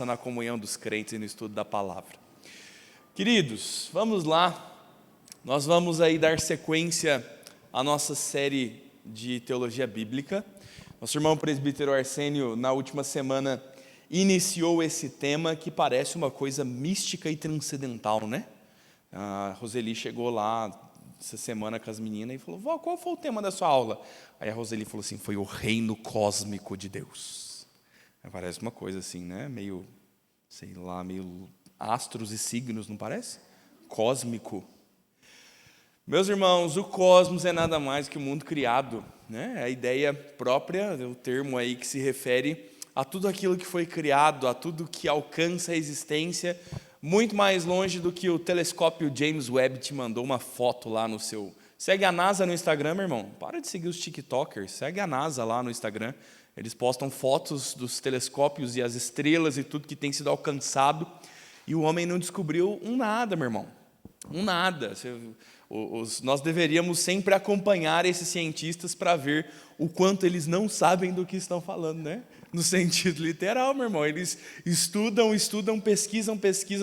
na comunhão dos crentes e no estudo da palavra. Queridos, vamos lá, nós vamos aí dar sequência à nossa série de teologia bíblica. Nosso irmão presbítero Arsênio, na última semana, iniciou esse tema que parece uma coisa mística e transcendental, né? A Roseli chegou lá essa semana com as meninas e falou: "Vó, qual foi o tema da sua aula?" Aí a Roseli falou assim: "Foi o reino cósmico de Deus." Parece uma coisa assim, né? Meio, sei lá, meio astros e signos, não parece? Cósmico. Meus irmãos, o cosmos é nada mais que o mundo criado, né? É a ideia própria, o termo aí que se refere a tudo aquilo que foi criado, a tudo que alcança a existência, muito mais longe do que o telescópio James Webb te mandou uma foto lá no seu... Segue a NASA no Instagram, meu irmão. Para de seguir os TikTokers, segue a NASA lá no Instagram. Eles postam fotos dos telescópios e as estrelas e tudo que tem sido alcançado. E o homem não descobriu um nada, meu irmão. Um nada. Nós deveríamos sempre acompanhar esses cientistas para ver o quanto eles não sabem do que estão falando, né? No sentido literal, meu irmão. Eles estudam, pesquisam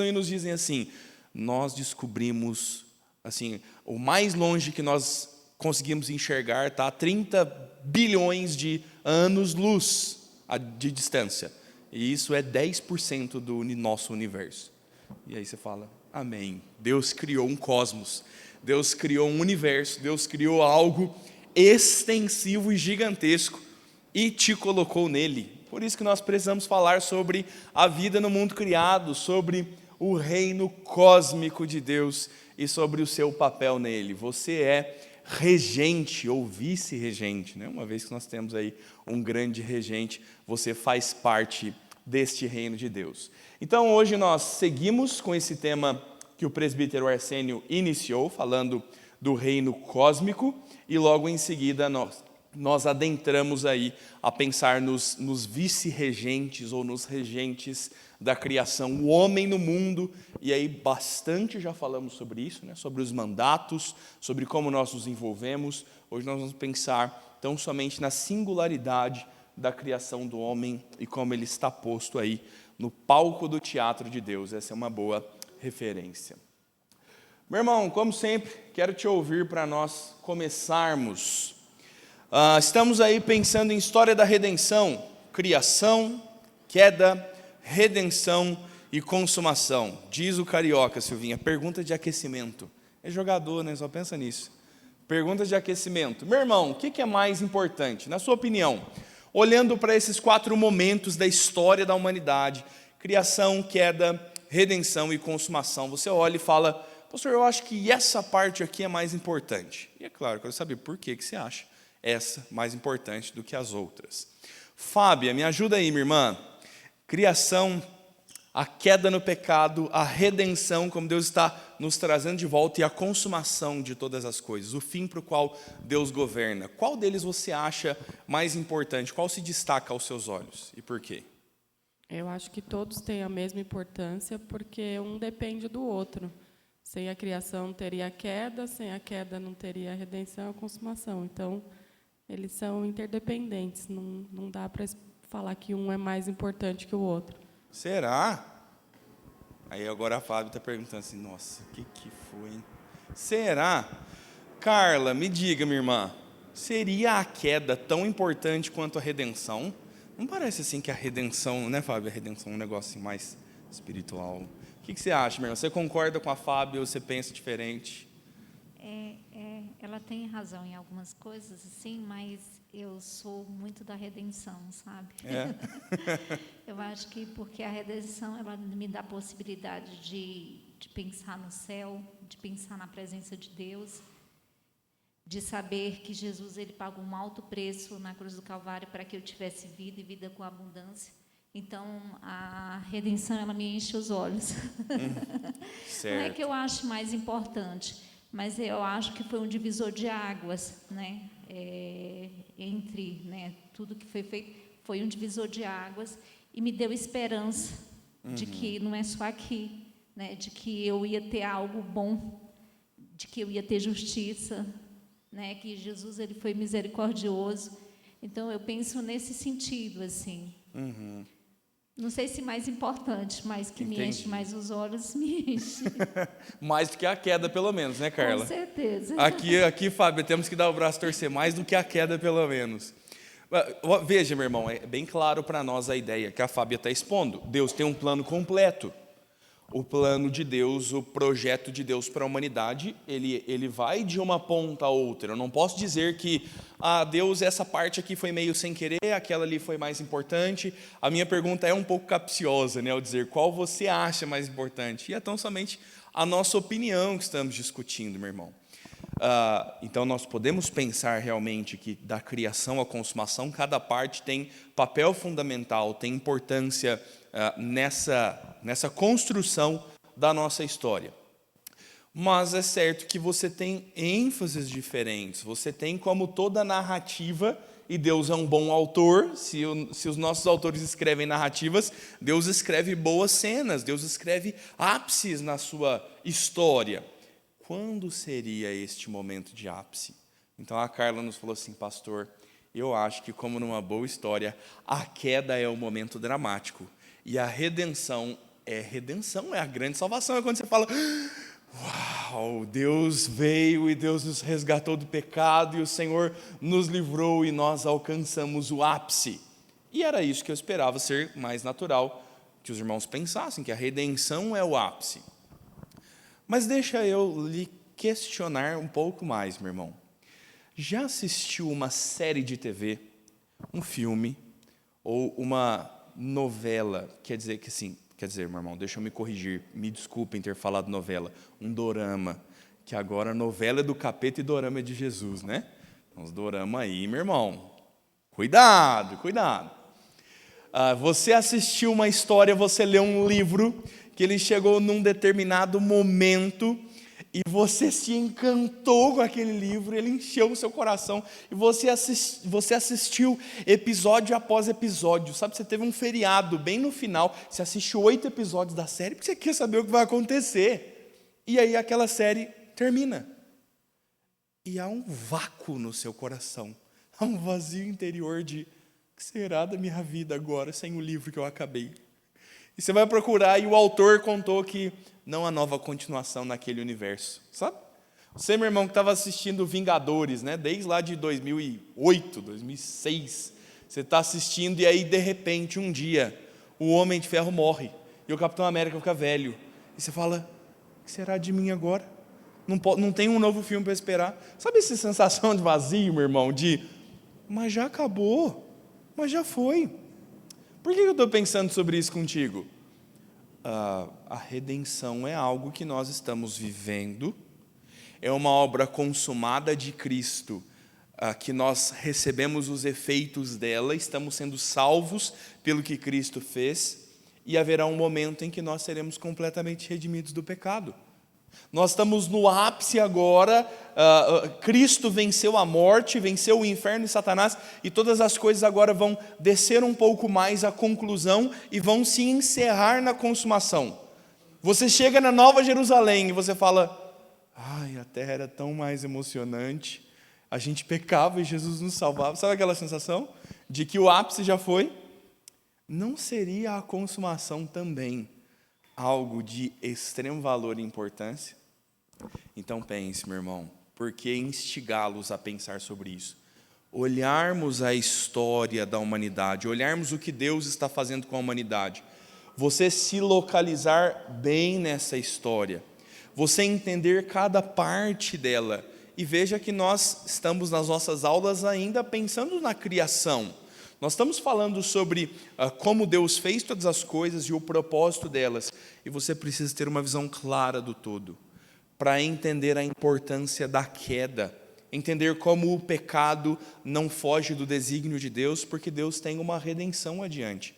e nos dizem assim: nós descobrimos, assim, o mais longe que nós conseguimos enxergar está a 30 bilhões de anos-luz de distância. E isso é 10% do nosso universo. E aí você fala: amém. Deus criou um cosmos, Deus criou um universo, Deus criou algo extensivo e gigantesco e te colocou nele. Por isso que nós precisamos falar sobre a vida no mundo criado, sobre o reino cósmico de Deus e sobre o seu papel nele. Você é regente ou vice-regente, né? Uma vez que nós temos aí um grande regente, você faz parte deste reino de Deus. Então hoje nós seguimos com esse tema que o presbítero Arsênio iniciou, falando do reino cósmico, e logo em seguida nós adentramos aí a pensar nos vice-regentes ou nos regentes da criação, o homem no mundo, e aí bastante já falamos sobre isso, né? Sobre os mandatos, sobre como nós nos envolvemos. Hoje nós vamos pensar tão somente na singularidade da criação do homem e como ele está posto aí no palco do teatro de Deus. Essa é uma boa referência. Meu irmão, como sempre, quero te ouvir para nós começarmos. Estamos aí pensando em história da redenção, criação, queda, redenção e consumação. Diz o carioca, Silvinha, pergunta de aquecimento. É jogador, né? Só pensa nisso. Perguntas de aquecimento. Meu irmão, o que é mais importante, na sua opinião? Olhando para esses 4 momentos da história da humanidade, criação, queda, redenção e consumação, você olha e fala: pastor, eu acho que essa parte aqui é mais importante. E é claro, eu quero saber por que você acha essa mais importante do que as outras. Fábia, me ajuda aí, minha irmã. Criação, a queda no pecado, a redenção, como Deus está nos trazendo de volta, e a consumação de todas as coisas, o fim para o qual Deus governa. Qual deles você acha mais importante? Qual se destaca aos seus olhos e por quê? Eu acho que todos têm a mesma importância, porque um depende do outro. Sem a criação não teria a queda, sem a queda não teria a redenção e a consumação. Então, eles são interdependentes, não dá para falar que um é mais importante que o outro. Será? Aí agora a Fábio está perguntando assim: nossa, o que foi, hein? Será? Carla, me diga, minha irmã, seria a queda tão importante quanto a redenção? Não parece assim que a redenção, né, Fábio? A redenção é um negócio assim mais espiritual. O que você acha, minha irmã? Você concorda com a Fábio ou você pensa diferente? Ela tem razão em algumas coisas, assim, mas eu sou muito da redenção, sabe? É? Eu acho que porque a redenção, ela me dá a possibilidade de pensar no céu, de pensar na presença de Deus, de saber que Jesus, ele pagou um alto preço na cruz do Calvário para que eu tivesse vida e vida com abundância. Então, a redenção, ela me enche os olhos. Certo. Não é que eu acho mais importante, mas eu acho que foi um divisor de águas, né? Entre, né, tudo que foi feito, foi um divisor de águas e me deu esperança de que não é só aqui, né? De que eu ia ter algo bom, de que eu ia ter justiça, né? Que Jesus, ele foi misericordioso. Então eu penso nesse sentido, assim. Não sei se mais importante, mas que me Entendi. enche mais os olhos, me enche. Mais do que a queda, pelo menos, né, Carla? Com certeza. Aqui, Fábio, temos que dar o braço a torcer mais do que a queda, pelo menos. Veja, meu irmão, é bem claro para nós a ideia que a Fábia está expondo. Deus tem um plano completo. O plano de Deus, o projeto de Deus para a humanidade, ele vai de uma ponta a outra. Eu não posso dizer que, Deus, essa parte aqui foi meio sem querer, aquela ali foi mais importante. A minha pergunta é um pouco capciosa, né, ao dizer qual você acha mais importante. E é tão somente a nossa opinião que estamos discutindo, meu irmão. Então, nós podemos pensar realmente que da criação à consumação, cada parte tem papel fundamental, tem importância nessa construção da nossa história. Mas é certo que você tem ênfases diferentes, você tem como toda narrativa, e Deus é um bom autor, se os nossos autores escrevem narrativas, Deus escreve boas cenas, Deus escreve ápices na sua história. Quando seria este momento de ápice? Então a Carla nos falou assim, pastor, eu acho que como numa boa história, a queda é o momento dramático. E a redenção é a grande salvação. É quando você fala, uau, Deus veio e Deus nos resgatou do pecado e o Senhor nos livrou e nós alcançamos o ápice. E era isso que eu esperava ser mais natural, que os irmãos pensassem, que a redenção é o ápice. Mas deixa eu lhe questionar um pouco mais, meu irmão. Já assistiu uma série de TV, um filme ou uma novela? Quer dizer, meu irmão, deixa eu me corrigir, me desculpem ter falado novela, um dorama, que agora novela é do capeta e dorama é de Jesus, né? Uns dorama aí, meu irmão. Cuidado. Você assistiu uma história, você leu um livro, que ele chegou num determinado momento e você se encantou com aquele livro, ele encheu o seu coração e você assistiu episódio após episódio, sabe? Você teve um feriado bem no final, você assistiu 8 episódios da série porque você quer saber o que vai acontecer. E aí aquela série termina. E há um vácuo no seu coração, há um vazio interior de, o que será da minha vida agora sem o livro que eu acabei? E você vai procurar e o autor contou que não há nova continuação naquele universo, sabe? Você, meu irmão, que estava assistindo Vingadores, né? Desde lá de 2008, 2006, você está assistindo e aí, de repente, um dia, o Homem de Ferro morre e o Capitão América fica velho. E você fala, o que será de mim agora? Não tem um novo filme para esperar. Sabe essa sensação de vazio, meu irmão? Mas já acabou, mas já foi. Por que eu estou pensando sobre isso contigo? A redenção é algo que nós estamos vivendo, é uma obra consumada de Cristo, que nós recebemos os efeitos dela, estamos sendo salvos pelo que Cristo fez, e haverá um momento em que nós seremos completamente redimidos do pecado. Nós estamos no ápice agora, Cristo venceu a morte, venceu o inferno e Satanás, e todas as coisas agora vão descer um pouco mais à conclusão e vão se encerrar na consumação. Você chega na Nova Jerusalém e você fala, a terra era tão mais emocionante, a gente pecava e Jesus nos salvava. Sabe aquela sensação de que o ápice já foi? Não seria a consumação também algo de extremo valor e importância? Então pense, meu irmão, por que instigá-los a pensar sobre isso? Olharmos a história da humanidade, olharmos o que Deus está fazendo com a humanidade, você se localizar bem nessa história, você entender cada parte dela, e veja que nós estamos nas nossas aulas ainda pensando na criação. Nós estamos falando sobre como Deus fez todas as coisas e o propósito delas. E você precisa ter uma visão clara do todo, para entender a importância da queda, entender como o pecado não foge do desígnio de Deus, porque Deus tem uma redenção adiante.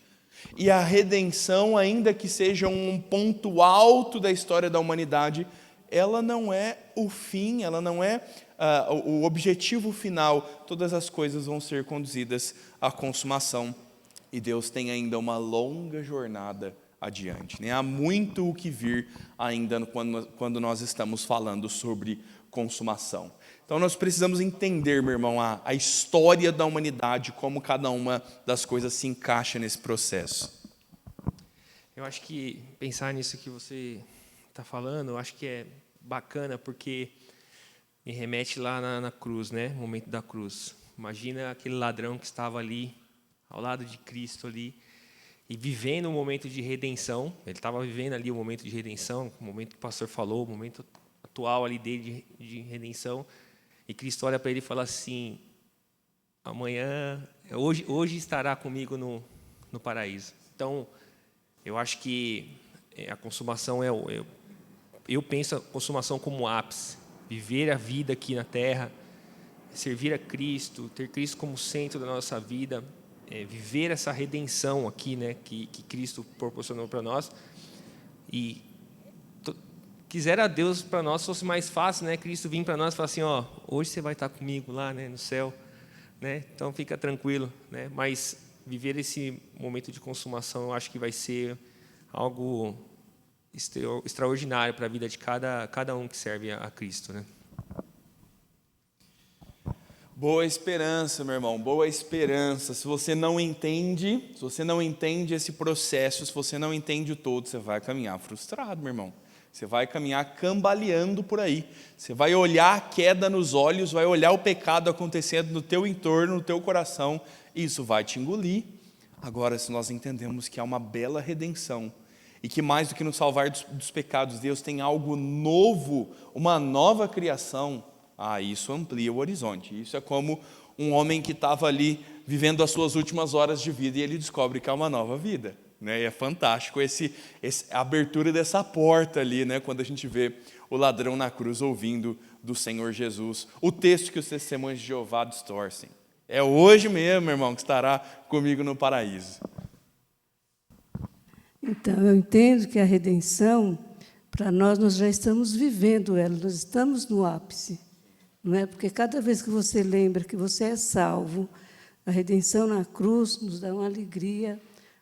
E a redenção, ainda que seja um ponto alto da história da humanidade, ela não é o fim, ela não é o objetivo final. Todas as coisas vão ser conduzidas à consumação. E Deus tem ainda uma longa jornada adiante, né? Há muito o que vir ainda quando nós estamos falando sobre consumação. Então nós precisamos entender, meu irmão, a história da humanidade, como cada uma das coisas se encaixa nesse processo. Eu acho que pensar nisso que você está falando, eu acho que é bacana, porque me remete lá na cruz, né? No momento da cruz. Imagina aquele ladrão que estava ali, ao lado de Cristo ali, e vivendo um momento de redenção. Ele estava vivendo ali o momento de redenção, o momento que o pastor falou, o momento atual ali dele de redenção. E Cristo olha para ele e fala assim: amanhã, hoje estará comigo no paraíso. Então, eu acho que a consumação eu penso a consumação como ápice. Viver a vida aqui na terra, servir a Cristo, ter Cristo como centro da nossa vida, viver essa redenção aqui, né, que Cristo proporcionou para nós. E quisera Deus para nós fosse mais fácil, né? Cristo vir para nós e falar assim: ó, hoje você vai estar comigo lá, né, no céu, né? Então fica tranquilo, né? Mas viver esse momento de consumação, eu acho que vai ser algo extraordinário para a vida de cada um que serve a Cristo, né? Boa esperança, meu irmão, boa esperança. Se você não entende esse processo, se você não entende o todo, você vai caminhar frustrado, meu irmão. Você vai caminhar cambaleando por aí. Você vai olhar a queda nos olhos, vai olhar o pecado acontecendo no teu entorno, no teu coração, e isso vai te engolir. Agora, se nós entendemos que há uma bela redenção, e que mais do que nos salvar dos pecados, Deus tem algo novo, uma nova criação, isso amplia o horizonte. Isso é como um homem que estava ali vivendo as suas últimas horas de vida e ele descobre que há uma nova vida, né? E é fantástico a abertura dessa porta ali, né? Quando a gente vê o ladrão na cruz ouvindo do Senhor Jesus, o texto que os testemunhos de Jeová distorcem. É hoje mesmo, meu irmão, que estará comigo no paraíso. Então, eu entendo que a redenção, para nós já estamos vivendo ela, nós estamos no ápice. Não é? Porque cada vez que você lembra que você é salvo, a redenção na cruz nos dá uma alegria.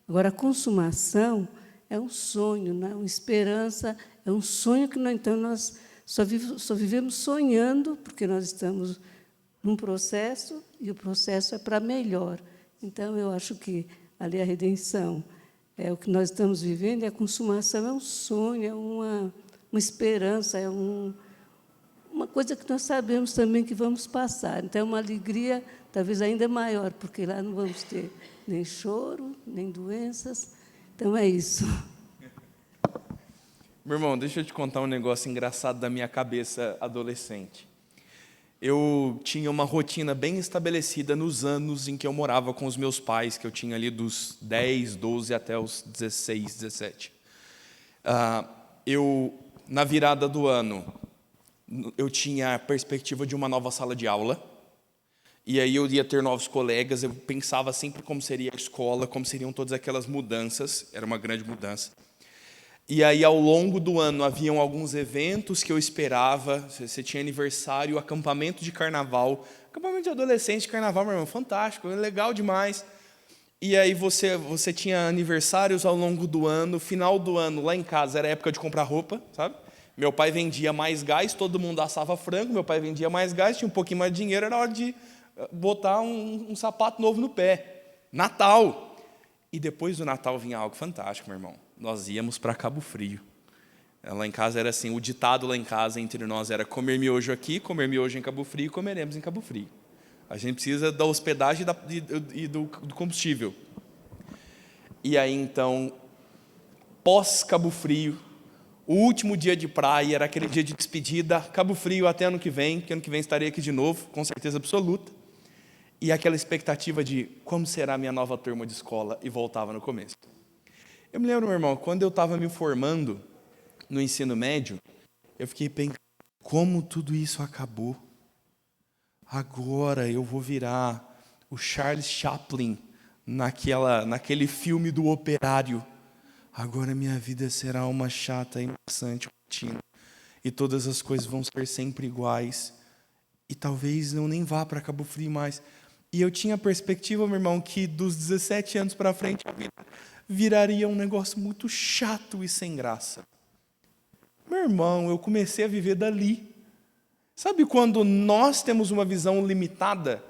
Agora, a consumação é um sonho, né? Uma esperança, é um sonho que, então, nós só vivemos sonhando, porque nós estamos num processo, e o processo é para melhor. Então, eu acho que ali a redenção é o que nós estamos vivendo, e a consumação é um sonho, é uma esperança, é uma coisa que nós sabemos também que vamos passar. Então, é uma alegria talvez ainda maior, porque lá não vamos ter nem choro, nem doenças. Então, é isso. Meu irmão, deixa eu te contar um negócio engraçado da minha cabeça adolescente. Eu tinha uma rotina bem estabelecida nos anos em que eu morava com os meus pais, que eu tinha ali dos 10, 12 até os 16, 17. Na virada do ano, eu tinha a perspectiva de uma nova sala de aula, e aí eu ia ter novos colegas, eu pensava sempre como seria a escola, como seriam todas aquelas mudanças, era uma grande mudança. E aí, ao longo do ano, haviam alguns eventos que eu esperava. Você tinha aniversário, acampamento de carnaval. Acampamento de adolescente de carnaval, meu irmão, fantástico, legal demais. E aí você tinha aniversários ao longo do ano. Final do ano, lá em casa, era época de comprar roupa, sabe? Meu pai vendia mais gás, todo mundo assava frango. Meu pai vendia mais gás, tinha um pouquinho mais de dinheiro, era hora de botar um sapato novo no pé. Natal. E depois do Natal vinha algo fantástico, meu irmão. Nós íamos para Cabo Frio. Lá em casa era assim, o ditado lá em casa entre nós era: comer miojo aqui, comer miojo em Cabo Frio, comeremos em Cabo Frio. A gente precisa da hospedagem e do combustível. E aí, então, pós Cabo Frio, o último dia de praia, era aquele dia de despedida, Cabo Frio até ano que vem, que ano que vem estarei aqui de novo, com certeza absoluta. E aquela expectativa de como será a minha nova turma de escola, e voltava no começo. Eu me lembro, meu irmão, quando eu estava me formando no ensino médio, eu fiquei pensando, como tudo isso acabou. Agora eu vou virar o Charles Chaplin naquele filme do Operário. Agora minha vida será uma chata e maçante rotina. E todas as coisas vão ser sempre iguais. E talvez eu nem vá para Cabo Frio mais. E eu tinha a perspectiva, meu irmão, que dos 17 anos para frente a vida viraria um negócio muito chato e sem graça. Meu irmão, eu comecei a viver dali. Sabe quando nós temos uma visão limitada?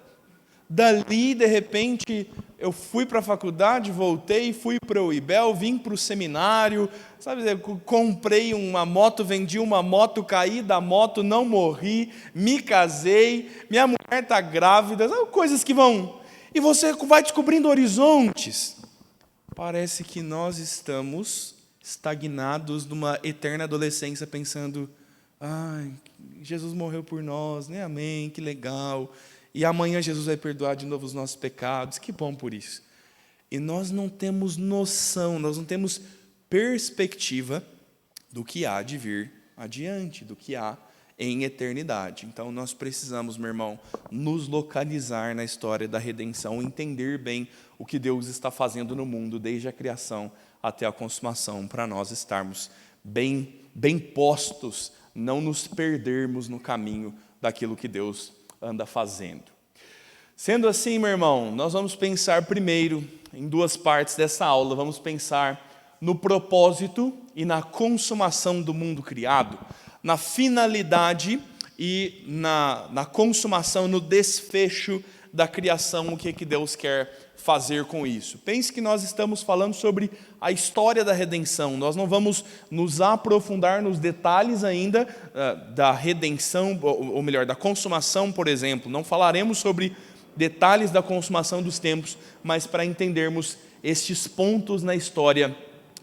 Dali, de repente, eu fui para a faculdade, voltei, fui para o IBEL, vim para o seminário, sabe, eu comprei uma moto, vendi uma moto, caí da moto, não morri, me casei, minha mulher está grávida, sabe, coisas que vão... E você vai descobrindo horizontes. Parece que nós estamos estagnados numa eterna adolescência, pensando, ai, Jesus morreu por nós, né? Amém, que legal. E amanhã Jesus vai perdoar de novo os nossos pecados, que bom por isso. E nós não temos noção, nós não temos perspectiva do que há de vir adiante, do que há em eternidade. Então nós precisamos, meu irmão, nos localizar na história da redenção, entender bem o que Deus está fazendo no mundo, desde a criação até a consumação, para nós estarmos bem postos, não nos perdermos no caminho daquilo que Deus anda fazendo. Sendo assim, meu irmão, nós vamos pensar primeiro em duas partes dessa aula. Vamos pensar no propósito e na consumação do mundo criado, na finalidade e na consumação, no desfecho da criação, o que Deus quer fazer com isso. Pense que nós estamos falando sobre a história da redenção. Nós não vamos nos aprofundar nos detalhes ainda da redenção, ou melhor, da consumação, por exemplo. Não falaremos sobre detalhes da consumação dos tempos, mas para entendermos estes pontos na história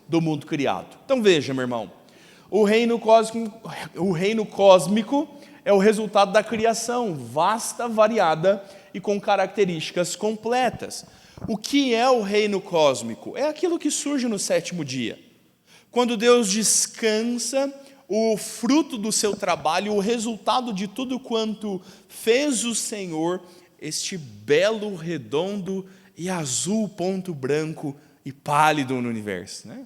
do mundo criado. Então veja, meu irmão, o reino cósmico é o resultado da criação, vasta, variada e com características completas. O que é o reino cósmico? É aquilo que surge no sétimo dia. Quando Deus descansa, o fruto do seu trabalho, o resultado de tudo quanto fez o Senhor, este belo, redondo e azul ponto branco e pálido no universo, né?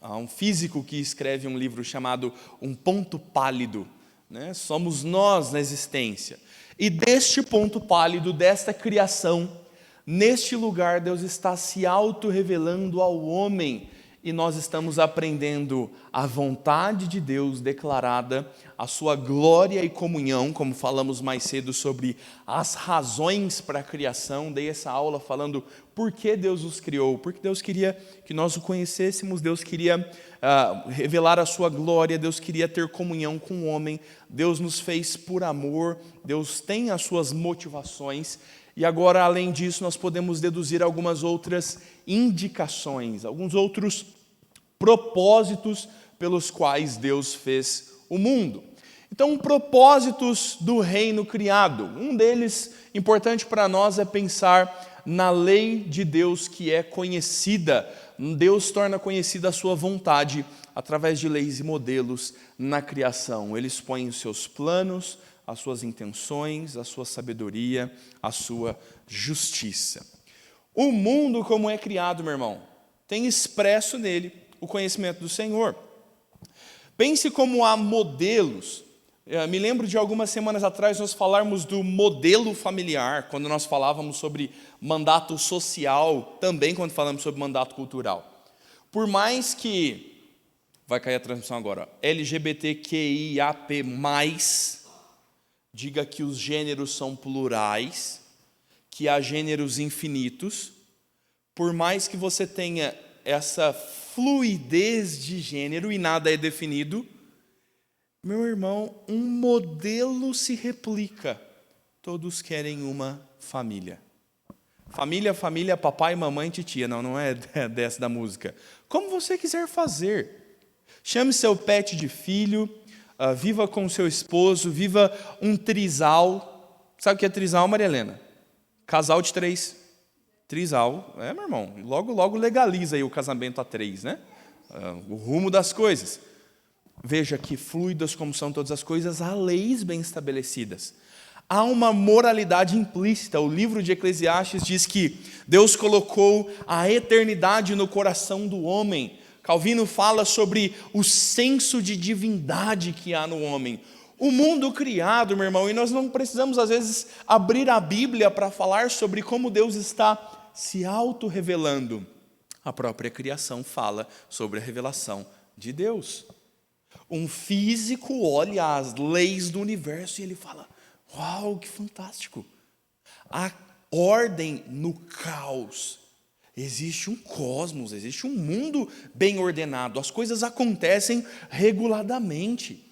Há um físico que escreve um livro chamado Um Ponto Pálido, né? Somos nós na existência. E deste ponto pálido, desta criação, neste lugar Deus está se auto-revelando ao homem, e nós estamos aprendendo a vontade de Deus declarada, a sua glória e comunhão, como falamos mais cedo sobre as razões para a criação. Dei essa aula falando por que Deus os criou, porque Deus queria que nós o conhecêssemos, Deus queria revelar a sua glória, Deus queria ter comunhão com o homem, Deus nos fez por amor, Deus tem as suas motivações. E agora, além disso, nós podemos deduzir algumas outras indicações, alguns outros propósitos pelos quais Deus fez o mundo. Então, propósitos do reino criado. Um deles, importante para nós, é pensar na lei de Deus que é conhecida. Deus torna conhecida a sua vontade através de leis e modelos na criação. Ele expõe os seus planos, as suas intenções, a sua sabedoria, a sua justiça. O mundo, como é criado, meu irmão, tem expresso nele o conhecimento do Senhor. Pense como há modelos. Me lembro de algumas semanas atrás nós falarmos do modelo familiar, quando nós falávamos sobre mandato social, também quando falamos sobre mandato cultural. Por mais que, vai cair a transmissão agora, LGBTQIAP+, diga que os gêneros são plurais, que há gêneros infinitos, por mais que você tenha essa fluidez de gênero e nada é definido, meu irmão, um modelo se replica. Todos querem uma família. Família, papai, mamãe, titia. Não é dessa da música. Como você quiser fazer. Chame seu pet de filho, viva com seu esposo, viva um trisal. Sabe o que é trisal, Maria Helena? Casal de 3. Trisal, meu irmão, logo legaliza aí o casamento a 3, né? O rumo das coisas. Veja que fluidas como são todas as coisas, há leis bem estabelecidas. Há uma moralidade implícita. O livro de Eclesiastes diz que Deus colocou a eternidade no coração do homem. Calvino fala sobre o senso de divindade que há no homem. O mundo criado, meu irmão, e nós não precisamos às vezes abrir a Bíblia para falar sobre como Deus está se auto-revelando. A própria criação fala sobre a revelação de Deus. Um físico olha as leis do universo e ele fala, Uau, que fantástico! A ordem no caos. Existe um cosmos, existe um mundo bem ordenado. As coisas acontecem reguladamente.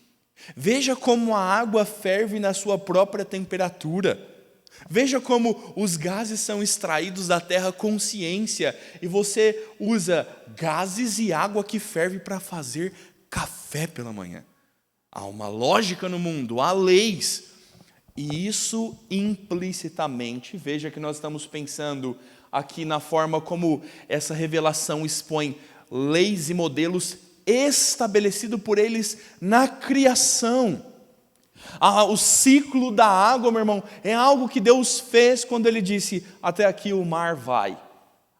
Veja como a água ferve na sua própria temperatura. Veja como os gases são extraídos da terra com ciência. E você usa gases e água que ferve para fazer café pela manhã. Há uma lógica no mundo, há leis. E isso implicitamente, veja que nós estamos pensando aqui na forma como essa revelação expõe leis e modelos estabelecidos por eles na criação. O ciclo da água, meu irmão, é algo que Deus fez quando Ele disse, até aqui o mar vai,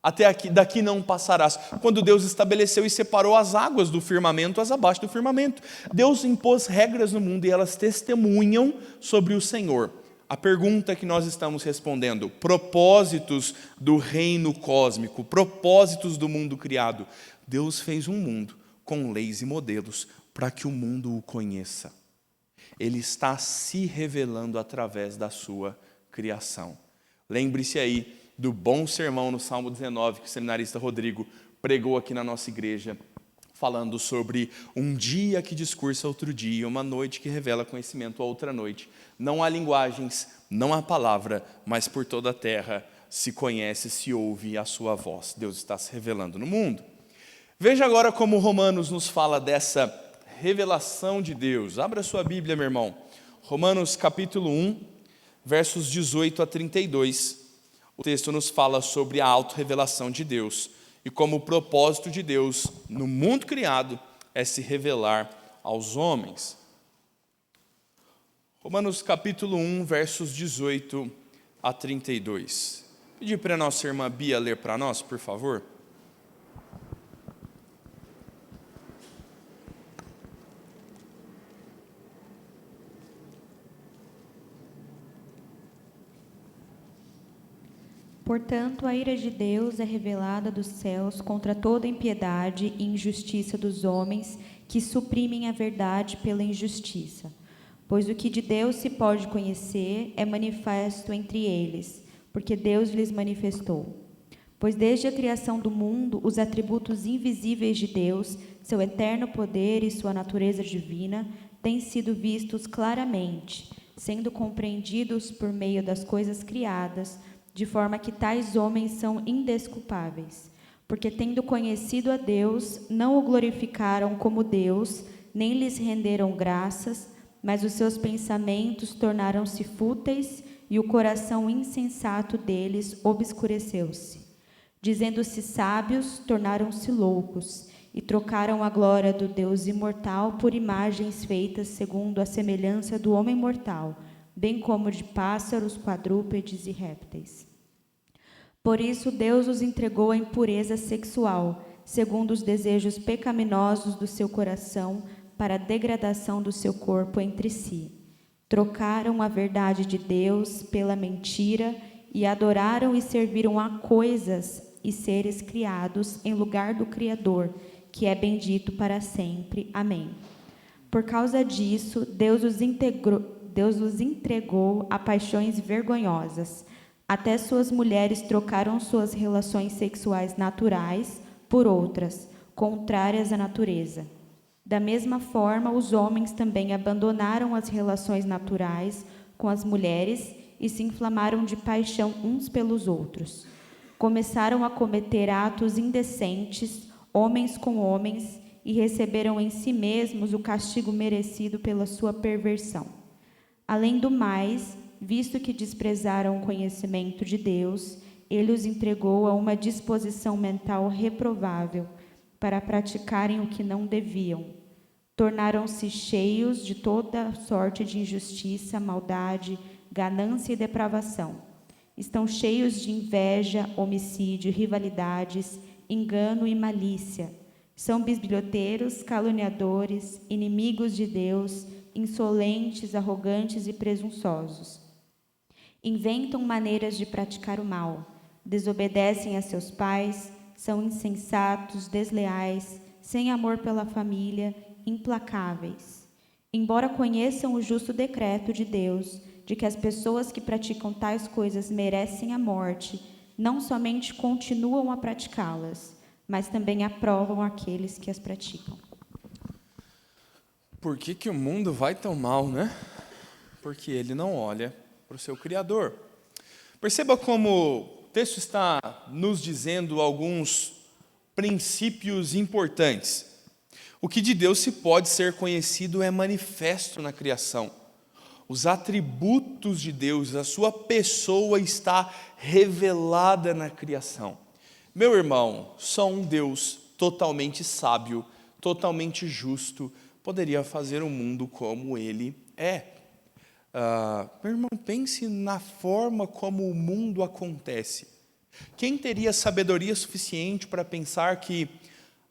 até aqui, daqui não passarás. Quando Deus estabeleceu e separou as águas do firmamento, as abaixo do firmamento. Deus impôs regras no mundo e elas testemunham sobre o Senhor. A pergunta que nós estamos respondendo, propósitos do reino cósmico, propósitos do mundo criado. Deus fez um mundo com leis e modelos para que o mundo o conheça. Ele está se revelando através da sua criação. Lembre-se aí do bom sermão no Salmo 19 que o seminarista Rodrigo pregou aqui na nossa igreja, falando sobre um dia que discursa outro dia, uma noite que revela conhecimento a outra noite. Não há linguagens, não há palavra, mas por toda a terra se conhece, se ouve a sua voz. Deus está se revelando no mundo. Veja agora como Romanos nos fala dessa revelação de Deus. Abra sua Bíblia, meu irmão. Romanos capítulo 1, versos 18 a 32. O texto nos fala sobre a autorrevelação de Deus e como o propósito de Deus no mundo criado é se revelar aos homens. Romanos capítulo 1, versos 18 a 32. Pedir para a nossa irmã Bia ler para nós, por favor. Portanto, a ira de Deus é revelada dos céus contra toda impiedade e injustiça dos homens que suprimem a verdade pela injustiça. Pois o que de Deus se pode conhecer é manifesto entre eles, porque Deus lhes manifestou. Pois desde a criação do mundo, os atributos invisíveis de Deus, seu eterno poder e sua natureza divina, têm sido vistos claramente, sendo compreendidos por meio das coisas criadas, de forma que tais homens são indesculpáveis, porque tendo conhecido a Deus, não o glorificaram como Deus, nem lhes renderam graças, mas os seus pensamentos tornaram-se fúteis e o coração insensato deles obscureceu-se. Dizendo-se sábios, tornaram-se loucos, e trocaram a glória do Deus imortal por imagens feitas segundo a semelhança do homem mortal, bem como de pássaros, quadrúpedes e répteis. Por isso Deus os entregou à impureza sexual, segundo os desejos pecaminosos do seu coração, para a degradação do seu corpo entre si. Trocaram a verdade de Deus pela mentira e adoraram e serviram a coisas e seres criados em lugar do Criador, que é bendito para sempre. Amém. Por causa disso, Deus os entregou a paixões vergonhosas. Até suas mulheres trocaram suas relações sexuais naturais por outras, contrárias à natureza. Da mesma forma, os homens também abandonaram as relações naturais com as mulheres e se inflamaram de paixão uns pelos outros. Começaram a cometer atos indecentes, homens com homens, e receberam em si mesmos o castigo merecido pela sua perversão. Além do mais, visto que desprezaram o conhecimento de Deus, ele os entregou a uma disposição mental reprovável para praticarem o que não deviam. Tornaram-se cheios de toda sorte de injustiça, maldade, ganância e depravação. Estão cheios de inveja, homicídio, rivalidades, engano e malícia. São bisbilhoteiros, caluniadores, inimigos de Deus, insolentes, arrogantes e presunçosos. Inventam maneiras de praticar o mal, desobedecem a seus pais, são insensatos, desleais, sem amor pela família, implacáveis. Embora conheçam o justo decreto de Deus, de que as pessoas que praticam tais coisas merecem a morte, não somente continuam a praticá-las, mas também aprovam aqueles que as praticam. Por que o mundo vai tão mal, né? Porque ele não olha para o seu Criador. Perceba como o texto está nos dizendo alguns princípios importantes. O que de Deus se pode ser conhecido é manifesto na criação. Os atributos de Deus, a sua pessoa está revelada na criação. Meu irmão, só um Deus totalmente sábio, totalmente justo, poderia fazer um mundo como ele é. Meu irmão, pense na forma como o mundo acontece. Quem teria sabedoria suficiente para pensar que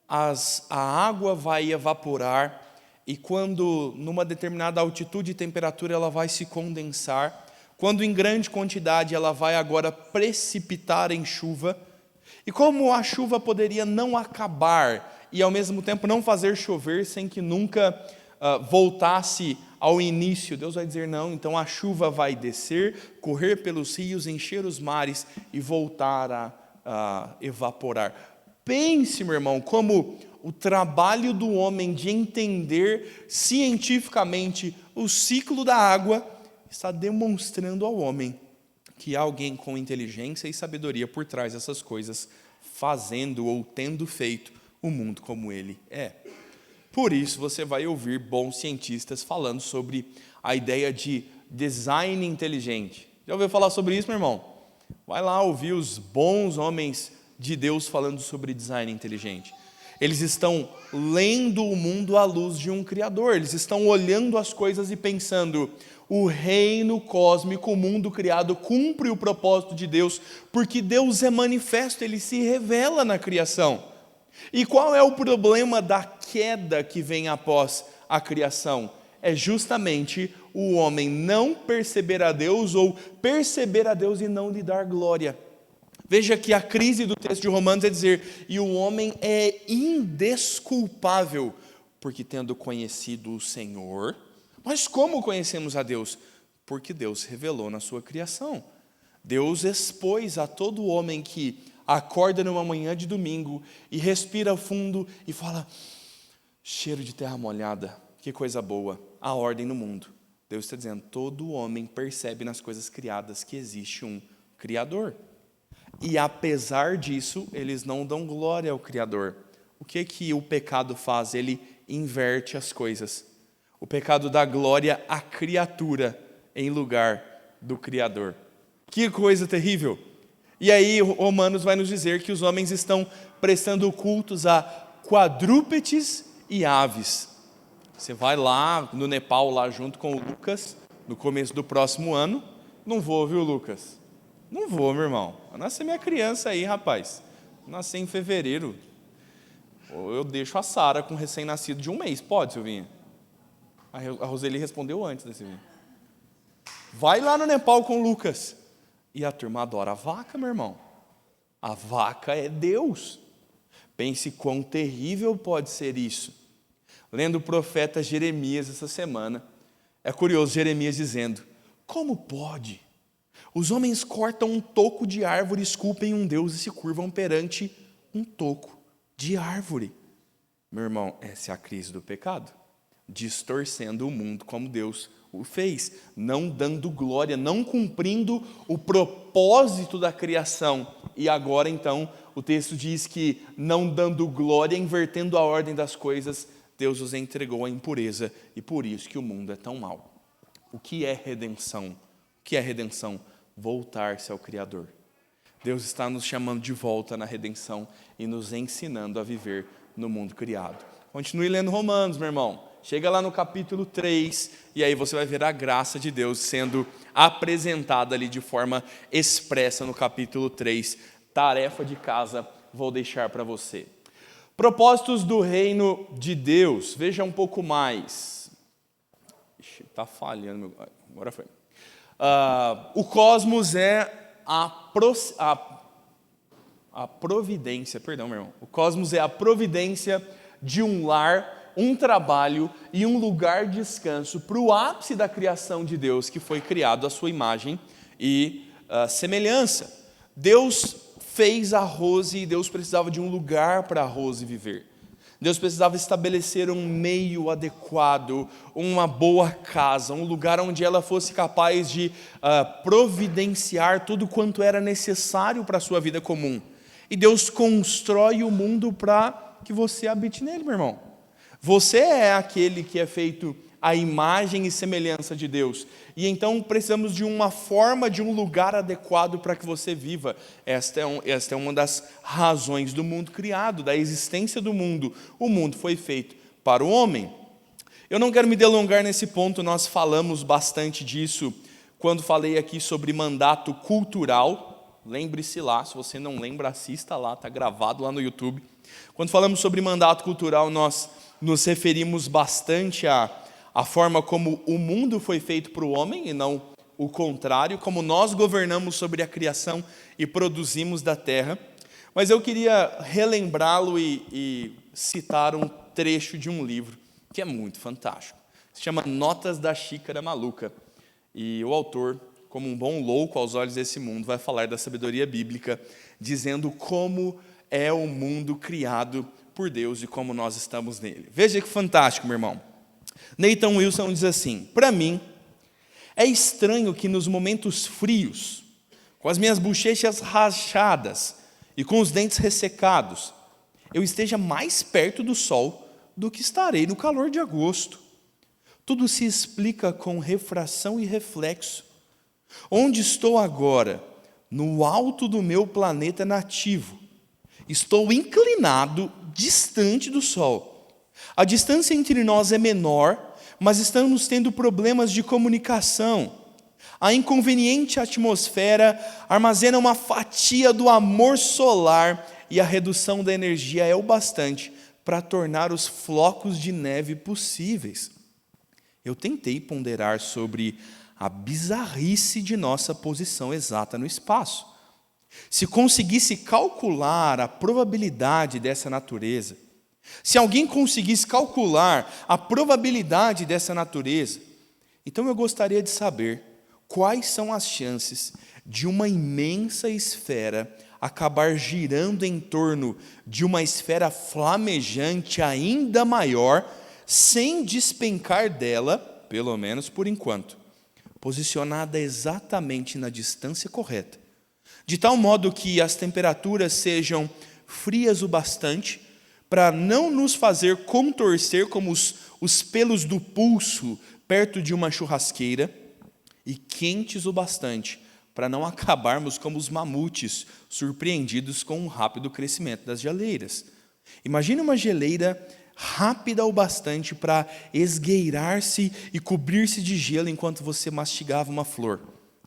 a água vai evaporar e quando numa determinada altitude e temperatura ela vai se condensar, quando em grande quantidade ela vai agora precipitar em chuva, e como a chuva poderia não acabar e ao mesmo tempo não fazer chover sem que nunca voltasse ao início? Deus vai dizer não, então a chuva vai descer, correr pelos rios, encher os mares e voltar a evaporar. Pense, meu irmão, como o trabalho do homem de entender cientificamente o ciclo da água está demonstrando ao homem que há alguém com inteligência e sabedoria por trás dessas coisas, fazendo ou tendo feito o mundo como ele é. Por isso você vai ouvir bons cientistas falando sobre a ideia de design inteligente. Já ouviu falar sobre isso, meu irmão? Vai lá ouvir os bons homens de Deus falando sobre design inteligente. Eles estão lendo o mundo à luz de um Criador. Eles estão olhando as coisas e pensando: o reino cósmico, o mundo criado, cumpre o propósito de Deus, porque Deus é manifesto, Ele se revela na criação. E qual é o problema da queda que vem após a criação? É justamente o homem não perceber a Deus ou perceber a Deus e não lhe dar glória. Veja que a crise do texto de Romanos é dizer: e o homem é indesculpável, porque tendo conhecido o Senhor. Mas como conhecemos a Deus? Porque Deus revelou na sua criação. Deus expôs a todo homem que acorda numa manhã de domingo e respira fundo e fala: cheiro de terra molhada, que coisa boa, a ordem no mundo. Deus está dizendo: todo homem percebe nas coisas criadas que existe um Criador. E apesar disso, eles não dão glória ao Criador. O que o pecado faz? Ele inverte as coisas. O pecado dá glória à criatura em lugar do Criador. Que coisa terrível! E aí Romanos vai nos dizer que os homens estão prestando cultos a quadrúpedes e aves. Você vai lá no Nepal, lá junto com o Lucas, no começo do próximo ano. Não vou, viu, Lucas? Não vou, meu irmão. Vai nascer minha criança aí, rapaz. Nascer em fevereiro. Ou eu deixo a Sara com recém-nascido de 1 mês. Pode, Silvinha? A Roseli respondeu antes da Silvinha. Vai lá no Nepal com o Lucas. E a turma adora a vaca, meu irmão. A vaca é Deus. Pense quão terrível pode ser isso. Lendo o profeta Jeremias essa semana, é curioso Jeremias dizendo: como pode? Os homens cortam um toco de árvore, esculpem um Deus e se curvam perante um toco de árvore. Meu irmão, essa é a crise do pecado. Distorcendo o mundo como Deus o fez, não dando glória, não cumprindo o propósito da criação. E agora então o texto diz que não dando glória, invertendo a ordem das coisas, Deus os entregou à impureza, e por isso que o mundo é tão mau. O que é redenção? O que é redenção? Voltar-se ao Criador. Deus está nos chamando de volta na redenção e nos ensinando a viver no mundo criado. Continue lendo Romanos, meu irmão. Chega lá no capítulo 3 e aí você vai ver a graça de Deus sendo apresentada ali de forma expressa no capítulo 3. Tarefa de casa, vou deixar para você. Propósitos do reino de Deus. Veja um pouco mais. Está falhando. Agora foi. O cosmos é a providência. Perdão, meu irmão. O cosmos é a providência de um lar um trabalho e um lugar de descanso para o ápice da criação de Deus, que foi criado à sua imagem e semelhança. Deus fez a Rose e Deus precisava de um lugar para a Rose viver. Deus precisava estabelecer um meio adequado, uma boa casa, um lugar onde ela fosse capaz de providenciar tudo quanto era necessário para a sua vida comum. E Deus constrói o mundo para que você habite nele, meu irmão. Você é aquele que é feito à imagem e semelhança de Deus. E então precisamos de uma forma, de um lugar adequado para que você viva. Esta é uma das razões do mundo criado, da existência do mundo. O mundo foi feito para o homem. Eu não quero me delongar nesse ponto, nós falamos bastante disso quando falei aqui sobre mandato cultural. Lembre-se lá, se você não lembra, assista lá, está gravado lá no YouTube. Quando falamos sobre mandato cultural, nós nos referimos bastante a forma como o mundo foi feito para o homem e não o contrário, como nós governamos sobre a criação e produzimos da terra. Mas eu queria relembrá-lo e citar um trecho de um livro que é muito fantástico. Se chama Notas da Xícara Maluca. E o autor, como um bom louco aos olhos desse mundo, vai falar da sabedoria bíblica, dizendo como é o mundo criado por Deus e como nós estamos nele. Veja que fantástico, meu irmão. Nathan Wilson diz assim: para mim, é estranho que nos momentos frios, com as minhas bochechas rachadas e com os dentes ressecados, eu esteja mais perto do sol do que estarei no calor de agosto. Tudo se explica com refração e reflexo. Onde estou agora? No alto do meu planeta nativo. Estou inclinado, distante do sol. A distância entre nós é menor, mas estamos tendo problemas de comunicação. A inconveniente atmosfera armazena uma fatia do amor solar e a redução da energia é o bastante para tornar os flocos de neve possíveis. Eu tentei ponderar sobre a bizarrice de nossa posição exata no espaço. Se conseguisse calcular a probabilidade dessa natureza, se alguém conseguisse calcular a probabilidade dessa natureza, então eu gostaria de saber quais são as chances de uma imensa esfera acabar girando em torno de uma esfera flamejante ainda maior, sem despencar dela, pelo menos por enquanto, posicionada exatamente na distância correta, de tal modo que as temperaturas sejam frias o bastante para não nos fazer contorcer como os pelos do pulso perto de uma churrasqueira, e quentes o bastante para não acabarmos como os mamutes surpreendidos com um rápido crescimento das geleiras. Imagine uma geleira rápida o bastante para esgueirar-se e cobrir-se de gelo enquanto você mastigava uma flor.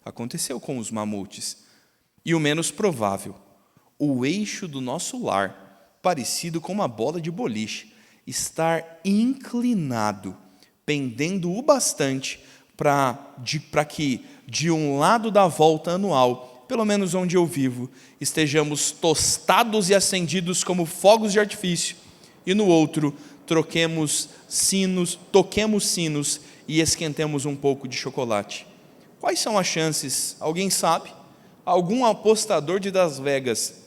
Aconteceu com os mamutes. E o menos provável, o eixo do nosso lar, parecido com uma bola de boliche, estar inclinado, pendendo o bastante para que, de um lado da volta anual, pelo menos onde eu vivo, estejamos tostados e acendidos como fogos de artifício, e no outro, toquemos sinos e esquentemos um pouco de chocolate. Quais são as chances? Alguém sabe? Algum apostador de Las Vegas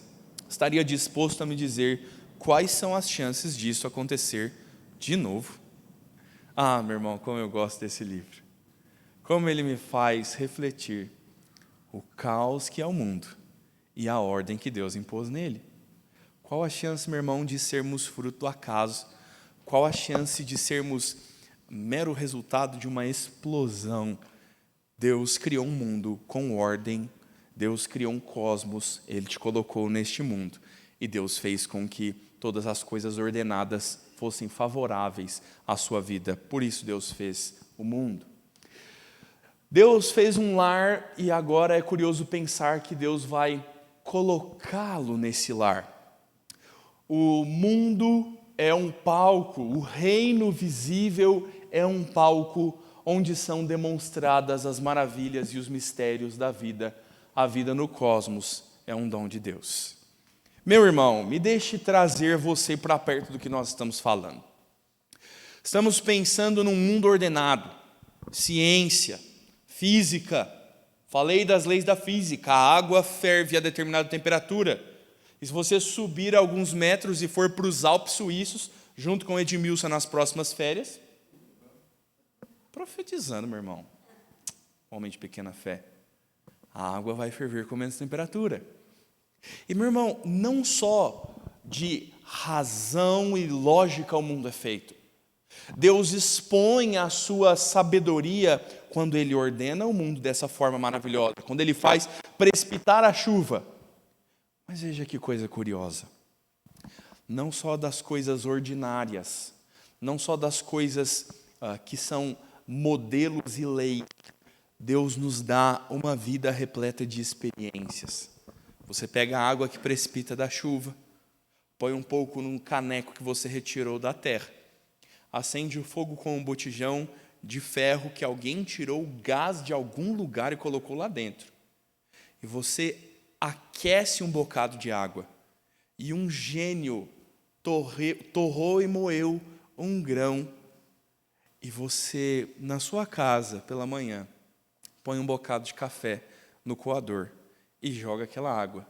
estaria disposto a me dizer quais são as chances disso acontecer de novo? Ah, meu irmão, como eu gosto desse livro. Como ele me faz refletir o caos que é o mundo e a ordem que Deus impôs nele. Qual a chance, meu irmão, de sermos fruto do acaso? Qual a chance de sermos mero resultado de uma explosão? Deus criou um mundo com ordem, Deus criou um cosmos, Ele te colocou neste mundo. E Deus fez com que todas as coisas ordenadas fossem favoráveis à sua vida. Por isso Deus fez o mundo. Deus fez um lar e agora é curioso pensar que Deus vai colocá-lo nesse lar. O mundo é um palco, o reino visível é um palco onde são demonstradas as maravilhas e os mistérios da vida. A vida no cosmos é um dom de Deus. Meu irmão, me deixe trazer você para perto do que nós estamos falando. Estamos pensando num mundo ordenado, ciência, física. Falei das leis da física, a água ferve a determinada temperatura. E se você subir alguns metros e for para os Alpes suíços, junto com Edmilson nas próximas férias, profetizando, meu irmão, homem de pequena fé, a água vai ferver com menos temperatura. E, meu irmão, não só de razão e lógica o mundo é feito. Deus expõe a sua sabedoria quando Ele ordena o mundo dessa forma maravilhosa, quando Ele faz precipitar a chuva. Mas veja que coisa curiosa. Não só das coisas ordinárias, não só das coisas que são modelos e lei, Deus nos dá uma vida repleta de experiências. Você pega a água que precipita da chuva, põe um pouco num caneco que você retirou da terra, acende o fogo com um botijão de ferro que alguém tirou o gás de algum lugar e colocou lá dentro. E você aquece um bocado de água, e um gênio torrou e moeu um grão, e você, na sua casa, pela manhã, põe um bocado de café no coador e joga aquela água.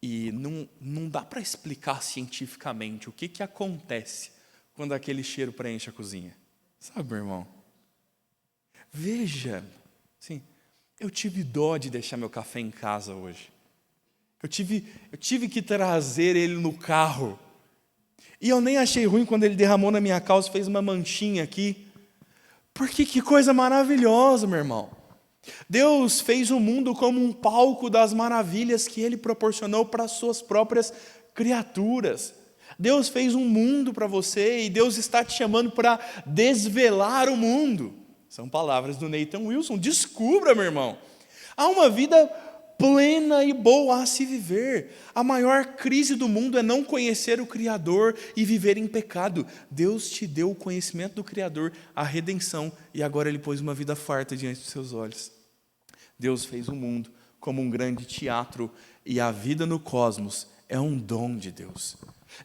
E não dá para explicar cientificamente o que acontece quando aquele cheiro preenche a cozinha. Sabe, meu irmão? Veja, assim, eu tive dó de deixar meu café em casa hoje. Eu tive que trazer ele no carro. E eu nem achei ruim quando ele derramou na minha calça, fez uma manchinha aqui. Porque que coisa maravilhosa, meu irmão. Deus fez o mundo como um palco das maravilhas que Ele proporcionou para as suas próprias criaturas. Deus fez um mundo para você e Deus está te chamando para desvelar o mundo. São palavras do Nathan Wilson. Descubra, meu irmão. Há uma vida plena e boa a se viver. A maior crise do mundo é não conhecer o Criador e viver em pecado. Deus te deu o conhecimento do Criador, a redenção, e agora Ele pôs uma vida farta diante dos seus olhos. Deus fez o mundo como um grande teatro e a vida no cosmos é um dom de Deus.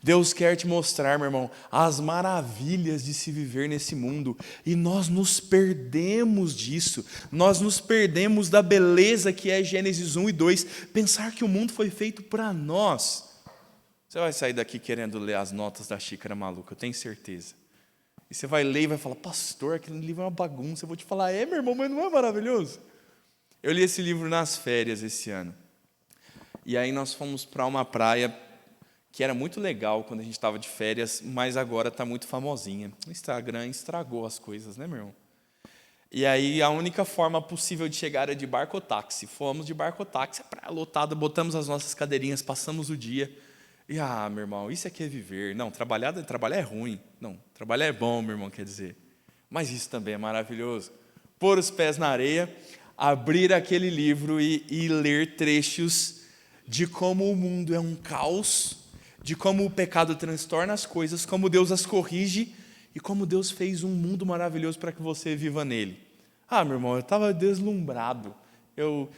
Deus quer te mostrar, meu irmão, as maravilhas de se viver nesse mundo, e nós nos perdemos disso, nós nos perdemos da beleza que é Gênesis 1 e 2, pensar que o mundo foi feito para nós. Você vai sair daqui querendo ler as notas da Xícara Maluca, eu tenho certeza. E você vai ler e vai falar, pastor, aquele livro é uma bagunça. Eu vou te falar, meu irmão, mas não é maravilhoso? Eu li esse livro nas férias esse ano, e aí nós fomos para uma praia que era muito legal quando a gente estava de férias, mas agora está muito famosinha. O Instagram estragou as coisas, né, meu irmão? E aí a única forma possível de chegar era de barco ou táxi. Fomos de barco ou táxi, a praia lotada, botamos as nossas cadeirinhas, passamos o dia. E, meu irmão, isso aqui é viver. Não, trabalhar é ruim. Não, trabalhar é bom, meu irmão, quer dizer. Mas isso também é maravilhoso. Pôr os pés na areia, abrir aquele livro e ler trechos de como o mundo é um caos, de como o pecado transtorna as coisas, como Deus as corrige e como Deus fez um mundo maravilhoso para que você viva nele. Meu irmão, eu estava deslumbrado. Eu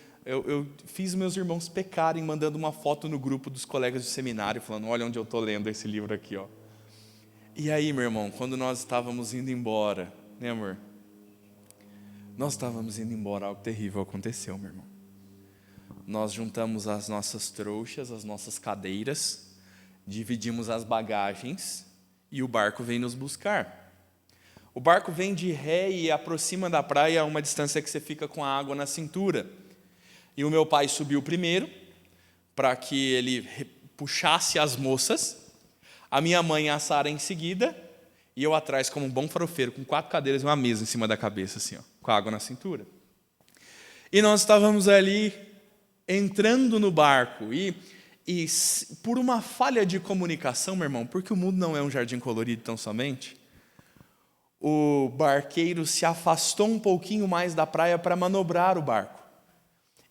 fiz meus irmãos pecarem mandando uma foto no grupo dos colegas de seminário, falando, olha onde eu estou lendo esse livro aqui. Ó. E aí, meu irmão, quando nós estávamos indo embora, né, amor? Nós estávamos indo embora, algo terrível aconteceu, meu irmão. Nós juntamos as nossas trouxas, as nossas cadeiras, dividimos as bagagens e o barco vem nos buscar. O barco vem de ré e aproxima da praia a uma distância que você fica com a água na cintura. E o meu pai subiu primeiro, para que ele puxasse as moças, a minha mãe e a Sara em seguida, e eu atrás como um bom farofeiro, com 4 cadeiras e uma mesa em cima da cabeça, assim, ó, com a água na cintura. E nós estávamos ali entrando no barco, e por uma falha de comunicação, meu irmão, porque o mundo não é um jardim colorido tão somente, o barqueiro se afastou um pouquinho mais da praia para manobrar o barco.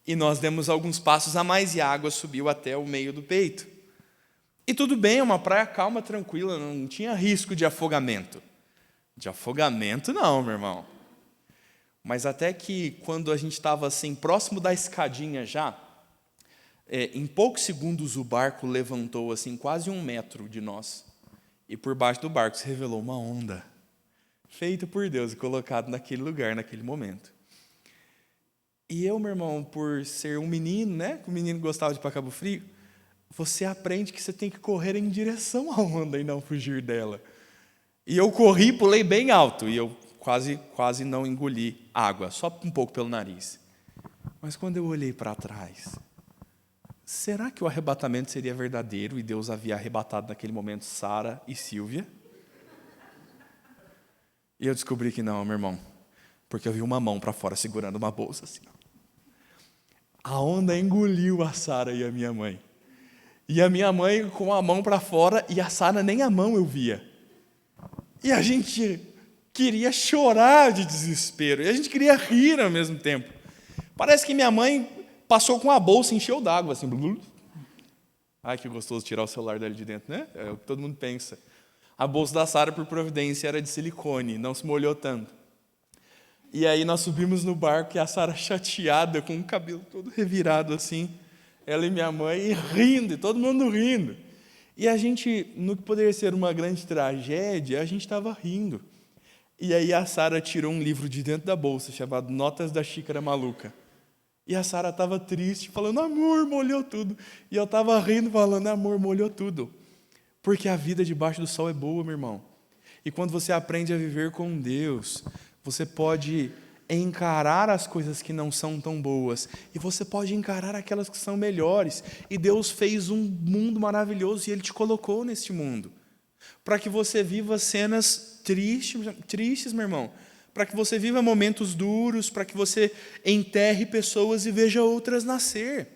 E nós demos alguns passos a mais e a água subiu até o meio do peito. E tudo bem, uma praia calma, tranquila, não tinha risco de afogamento. De afogamento não, meu irmão. Mas até que quando a gente estava assim, próximo da escadinha já, em poucos segundos o barco levantou assim quase 1 metro de nós. E por baixo do barco se revelou uma onda. feito por Deus e colocado naquele lugar, naquele momento. E eu, meu irmão, por ser um menino, né? Que o menino gostava de ir para Cabo Frio, você aprende que você tem que correr em direção à onda e não fugir dela. E eu corri, pulei bem alto, e eu quase não engoli água, só um pouco pelo nariz. Mas quando eu olhei para trás, será que o arrebatamento seria verdadeiro e Deus havia arrebatado naquele momento Sara e Sílvia? E eu descobri que não, meu irmão, porque eu vi uma mão para fora segurando uma bolsa assim. A onda engoliu a Sara e a minha mãe. E a minha mãe com a mão para fora e a Sara nem a mão eu via. E a gente queria chorar de desespero. E a gente queria rir ao mesmo tempo. Parece que minha mãe passou com a bolsa e encheu d'água, assim. Ai, que gostoso tirar o celular dali de dentro, né? É o que todo mundo pensa. A bolsa da Sara, por providência, era de silicone, não se molhou tanto. E aí nós subimos no barco e a Sara chateada, com o cabelo todo revirado assim, ela e minha mãe rindo, e todo mundo rindo. E a gente, no que poderia ser uma grande tragédia, a gente estava rindo. E aí a Sara tirou um livro de dentro da bolsa, chamado Notas da Xícara Maluca. E a Sara estava triste, falando, amor, molhou tudo. E eu estava rindo, falando, amor, molhou tudo. Porque a vida debaixo do sol é boa, meu irmão. E quando você aprende a viver com Deus, você pode encarar as coisas que não são tão boas. E você pode encarar aquelas que são melhores. E Deus fez um mundo maravilhoso e Ele te colocou neste mundo. Para que você viva cenas tristes, meu irmão. Para que você viva momentos duros, para que você enterre pessoas e veja outras nascer.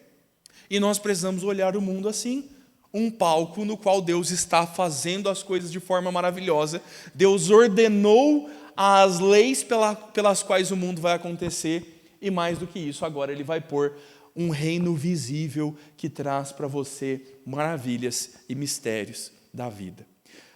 E nós precisamos olhar o mundo assim. Um palco no qual Deus está fazendo as coisas de forma maravilhosa. Deus ordenou as leis pelas quais o mundo vai acontecer. E mais do que isso, agora Ele vai pôr um reino visível que traz para você maravilhas e mistérios da vida.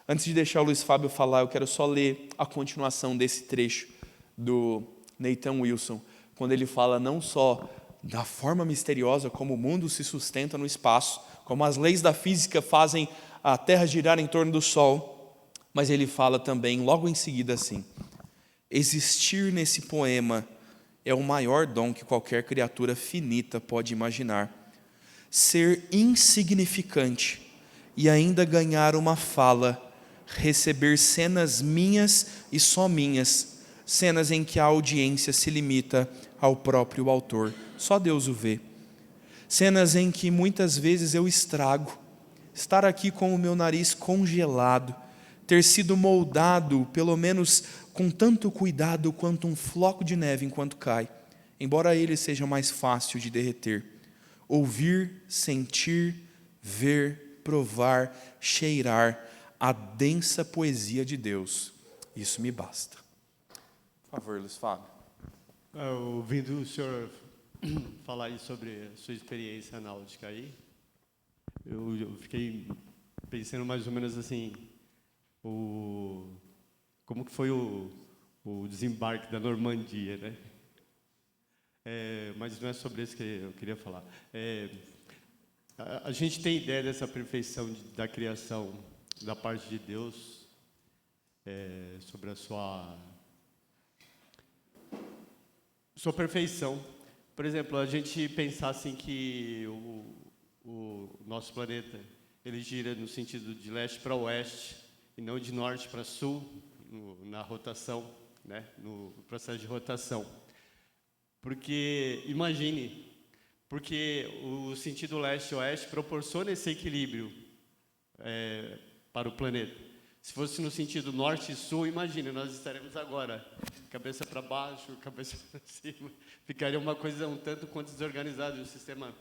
Antes de deixar o Luiz Fábio falar, eu quero só ler a continuação desse trecho do Nathan Wilson, quando ele fala não só da forma misteriosa como o mundo se sustenta no espaço, como as leis da física fazem a Terra girar em torno do Sol, mas ele fala também, logo em seguida assim, existir nesse poema é o maior dom que qualquer criatura finita pode imaginar. Ser insignificante e ainda ganhar uma fala, receber cenas minhas e só minhas, cenas em que a audiência se limita ao próprio autor, só Deus o vê. Cenas em que muitas vezes eu estrago, estar aqui com o meu nariz congelado, ter sido moldado, pelo menos com tanto cuidado quanto um floco de neve enquanto cai, embora ele seja mais fácil de derreter. Ouvir, sentir, ver, provar, cheirar a densa poesia de Deus. Isso me basta. Por favor, Luiz Fábio. Ouvindo o senhor falar aí sobre a sua experiência náutica aí, eu fiquei pensando mais ou menos assim, como que foi o desembarque da Normandia, né? Mas não é sobre isso que eu queria falar. A gente tem ideia dessa perfeição da criação da parte de Deus, sobre a sua perfeição. Por exemplo, a gente pensar assim que o nosso planeta ele gira no sentido de leste para oeste e não de norte para sul na rotação, né? No processo de rotação. Porque imagine, porque o sentido leste-oeste proporciona esse equilíbrio para o planeta. Se fosse no sentido norte e sul, imagine, nós estaremos agora cabeça para baixo, cabeça para cima. Ficaria uma coisa um tanto quanto desorganizada. O sistema,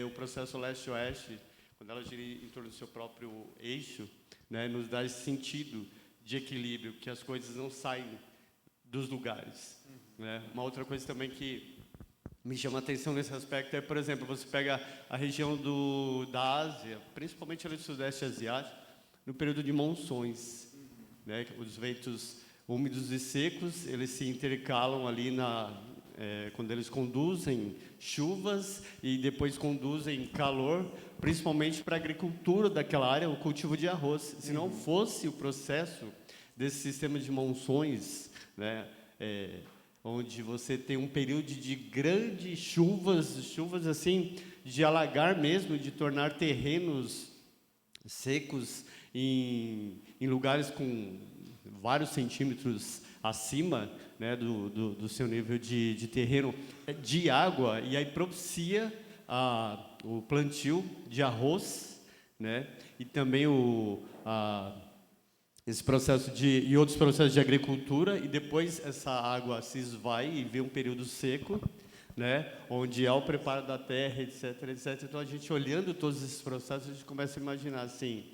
o processo leste-oeste, quando ela gira em torno do seu próprio eixo, né, nos dá esse sentido de equilíbrio, que as coisas não saem dos lugares. Né? Uma outra coisa também que me chama a atenção nesse aspecto é, por exemplo, você pega a região da Ásia, principalmente ali do Sudeste Asiático, no período de monções, né? Os ventos úmidos e secos, eles se intercalam ali quando eles conduzem chuvas e depois conduzem calor, principalmente para a agricultura daquela área, o cultivo de arroz. Se não fosse o processo desse sistema de monções, né? Onde você tem um período de grandes chuvas assim, de alagar mesmo, de tornar terrenos secos em lugares com vários centímetros acima, né, do seu nível de terreno, de água, e aí propicia o plantio de arroz, né, e também esse processo e outros processos de agricultura, e depois essa água se esvai e vem um período seco, né, onde há o preparo da terra, etc, etc. Então, a gente olhando todos esses processos, a gente começa a imaginar assim,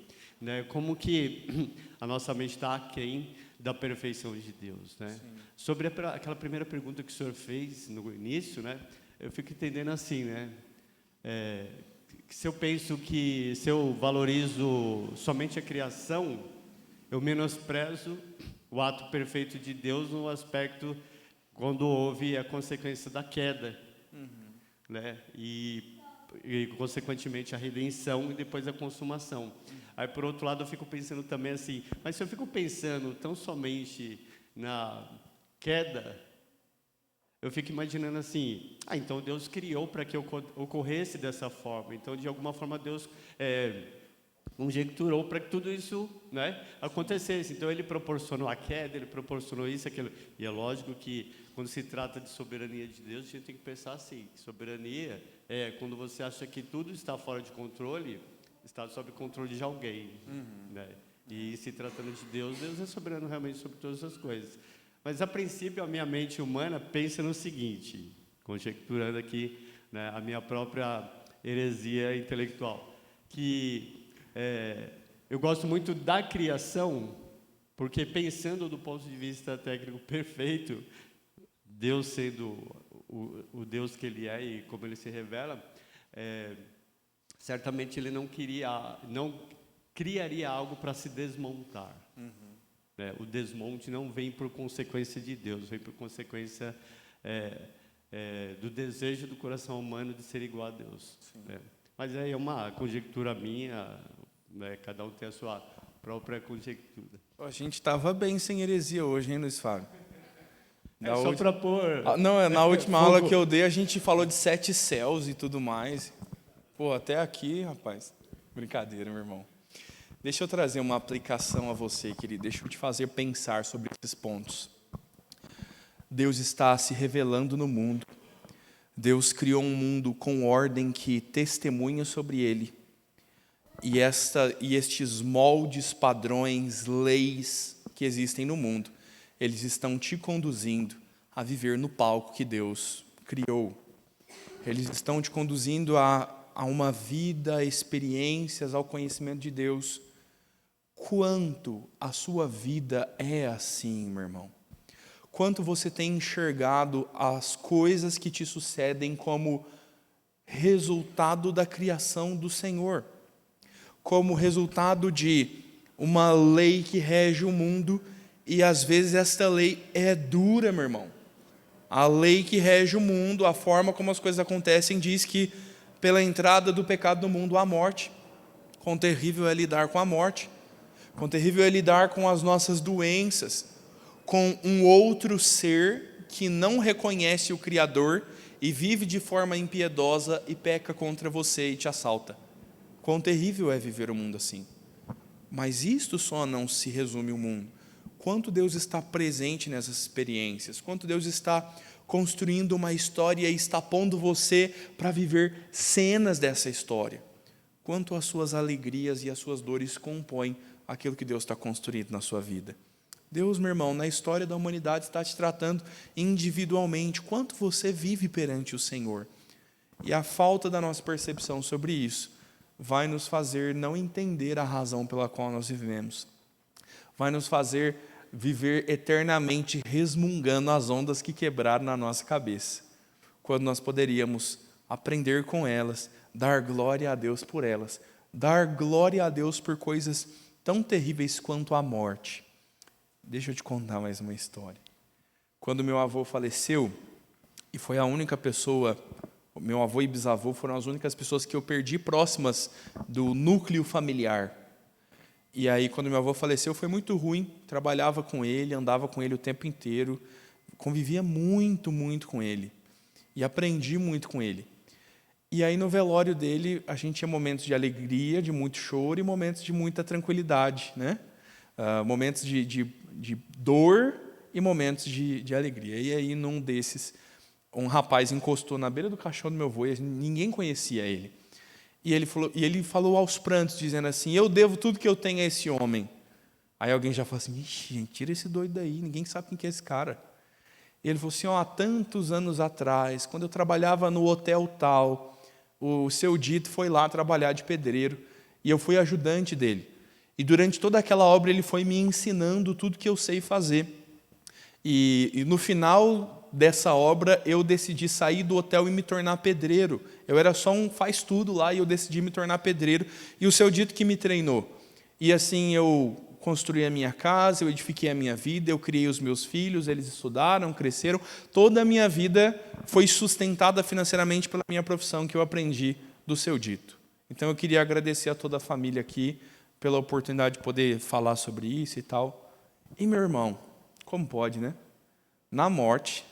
né, como que a nossa mente está aquém da perfeição de Deus, né? Sim. Sobre aquela primeira pergunta que o senhor fez no início, né, eu fico entendendo assim, né, que se eu valorizo somente a criação, eu menosprezo o ato perfeito de Deus no aspecto quando houve a consequência da queda, né? E consequentemente a redenção e depois a consumação. Aí, por outro lado, eu fico pensando também assim, mas se eu fico pensando tão somente na queda, eu fico imaginando assim, então Deus criou para que ocorresse dessa forma. Então, de alguma forma, Deus conjecturou para que tudo isso, né, acontecesse. Então, Ele proporcionou a queda, Ele proporcionou isso, aquilo. E é lógico que, quando se trata de soberania de Deus, a gente tem que pensar assim, soberania é quando você acha que tudo está fora de controle, está sob controle de alguém, né? E se tratando de Deus, Deus é soberano realmente sobre todas as coisas. Mas, a princípio, a minha mente humana pensa no seguinte, conjecturando aqui, né, a minha própria heresia intelectual, que eu gosto muito da criação, porque pensando do ponto de vista técnico perfeito, Deus sendo o Deus que Ele é e como Ele se revela, certamente Ele não criaria algo para se desmontar. Né? O desmonte não vem por consequência de Deus, vem por consequência do desejo do coração humano de ser igual a Deus. Né? Mas é uma conjectura minha, né? Cada um tem a sua própria conjectura. A gente estava bem sem heresia hoje, hein, Luiz Fábio? Só para pôr... Não, na última aula que eu dei, a gente falou de 7 céus e tudo mais. Pô, até aqui, rapaz. Brincadeira, meu irmão. Deixa eu trazer uma aplicação a você, querido. Deixa eu te fazer pensar sobre esses pontos. Deus está se revelando no mundo. Deus criou um mundo com ordem que testemunha sobre ele. E estes moldes, padrões, leis que existem no mundo, eles estão te conduzindo a viver no palco que Deus criou. Eles estão te conduzindo a uma vida, a experiências, ao conhecimento de Deus. Quanto a sua vida é assim, meu irmão? Quanto você tem enxergado as coisas que te sucedem como resultado da criação do Senhor? Como resultado de uma lei que rege o mundo, e às vezes esta lei é dura, meu irmão. A lei que rege o mundo, a forma como as coisas acontecem, diz que pela entrada do pecado no mundo há morte. Quão terrível é lidar com a morte. Quão terrível é lidar com as nossas doenças, com um outro ser que não reconhece o Criador e vive de forma impiedosa e peca contra você e te assalta. Quão terrível é viver um mundo assim. Mas isto só não se resume o mundo. Quanto Deus está presente nessas experiências, quanto Deus está construindo uma história e está pondo você para viver cenas dessa história. Quanto as suas alegrias e as suas dores compõem aquilo que Deus está construindo na sua vida. Deus, meu irmão, na história da humanidade está te tratando individualmente. Quanto você vive perante o Senhor. E a falta da nossa percepção sobre isso vai nos fazer não entender a razão pela qual nós vivemos. Vai nos fazer viver eternamente resmungando as ondas que quebraram na nossa cabeça, quando nós poderíamos aprender com elas, dar glória a Deus por elas, dar glória a Deus por coisas tão terríveis quanto a morte. Deixa eu te contar mais uma história. Quando meu avô faleceu, e foi a única pessoa, meu avô e bisavô foram as únicas pessoas que eu perdi próximas do núcleo familiar. E aí, quando meu avô faleceu, foi muito ruim. Trabalhava com ele, andava com ele o tempo inteiro, convivia muito, muito com ele. E aprendi muito com ele. E aí, no velório dele, a gente tinha momentos de alegria, de muito choro, e momentos de muita tranquilidade, né? Momentos de dor e momentos de alegria. E aí, num desses, um rapaz encostou na beira do caixão do meu avô, e ninguém conhecia ele. E ele falou aos prantos, dizendo assim: eu devo tudo que eu tenho a esse homem. Aí alguém já falou assim: ixi, gente, tira esse doido daí, ninguém sabe quem que é esse cara. E ele falou assim: há tantos anos atrás, quando eu trabalhava no hotel tal, o seu Dito foi lá trabalhar de pedreiro, e eu fui ajudante dele. E durante toda aquela obra ele foi me ensinando tudo que eu sei fazer. E no final dessa obra eu decidi sair do hotel e me tornar pedreiro. Eu era só um faz-tudo lá e eu decidi me tornar pedreiro. E o seu Dito que me treinou. E assim eu construí a minha casa, eu edifiquei a minha vida, eu criei os meus filhos, eles estudaram, cresceram. Toda a minha vida foi sustentada financeiramente pela minha profissão que eu aprendi do seu Dito. Então eu queria agradecer a toda a família aqui pela oportunidade de poder falar sobre isso e tal. E meu irmão, como pode, né? Na morte,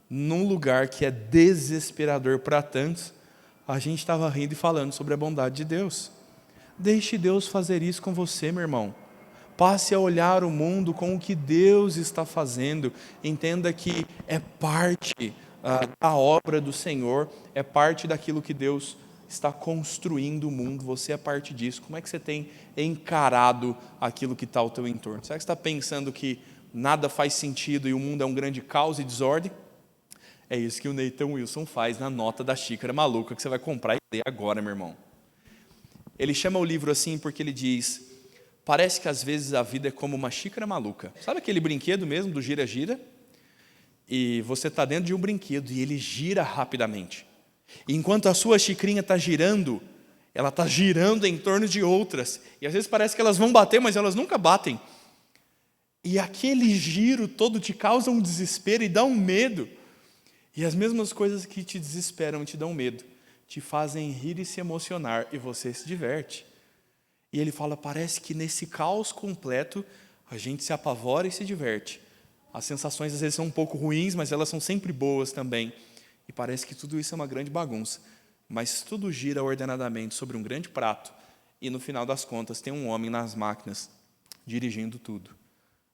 num lugar que é desesperador para tantos, a gente estava rindo e falando sobre a bondade de Deus. Deixe Deus fazer isso com você, meu irmão. Passe a olhar o mundo com o que Deus está fazendo. Entenda que é parte da obra do Senhor, é parte daquilo que Deus está construindo o mundo. Você é parte disso. Como é que você tem encarado aquilo que está ao teu entorno? Será que você está pensando que nada faz sentido e o mundo é um grande caos e desordem? É isso que o Nathan Wilson faz na nota da xícara maluca que você vai comprar e ler agora, meu irmão. Ele chama o livro assim porque ele diz: parece que às vezes a vida é como uma xícara maluca. Sabe aquele brinquedo mesmo do gira-gira? E você está dentro de um brinquedo e ele gira rapidamente. E enquanto a sua xicrinha está girando, ela está girando em torno de outras. E às vezes parece que elas vão bater, mas elas nunca batem. E aquele giro todo te causa um desespero e dá um medo. E as mesmas coisas que te desesperam e te dão medo, te fazem rir e se emocionar, e você se diverte. E ele fala: parece que nesse caos completo, a gente se apavora e se diverte. As sensações às vezes são um pouco ruins, mas elas são sempre boas também. E parece que tudo isso é uma grande bagunça. Mas tudo gira ordenadamente sobre um grande prato, e no final das contas tem um homem nas máquinas, dirigindo tudo.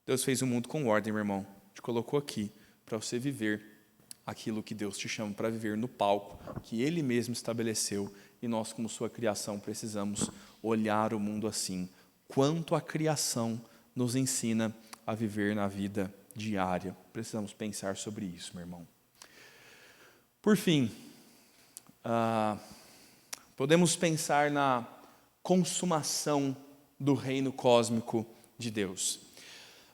Deus fez o mundo com ordem, meu irmão. Te colocou aqui para você viver aquilo que Deus te chama para viver no palco que Ele mesmo estabeleceu, e nós, como sua criação, precisamos olhar o mundo assim. Quanto a criação nos ensina a viver na vida diária. Precisamos pensar sobre isso, meu irmão. Por fim, podemos pensar na consumação do reino cósmico de Deus.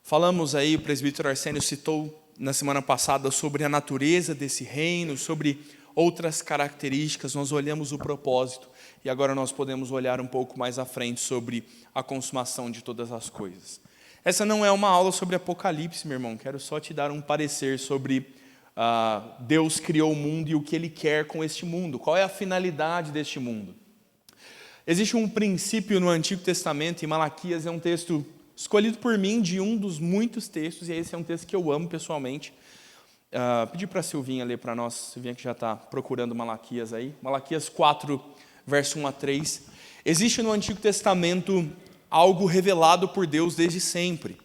Falamos aí, o presbítero Arsênio citou na semana passada sobre a natureza desse reino, sobre outras características, nós olhamos o propósito, e agora nós podemos olhar um pouco mais à frente sobre a consumação de todas as coisas. Essa não é uma aula sobre Apocalipse, meu irmão, quero só te dar um parecer sobre Deus criou o mundo e o que Ele quer com este mundo, qual é a finalidade deste mundo. Existe um princípio no Antigo Testamento, e Malaquias é um texto escolhido por mim de um dos muitos textos, e esse é um texto que eu amo pessoalmente. Pedi para a Silvinha ler para nós, Silvinha que já está procurando Malaquias aí. Malaquias 4, verso 1 a 3. Existe no Antigo Testamento algo revelado por Deus desde sempre.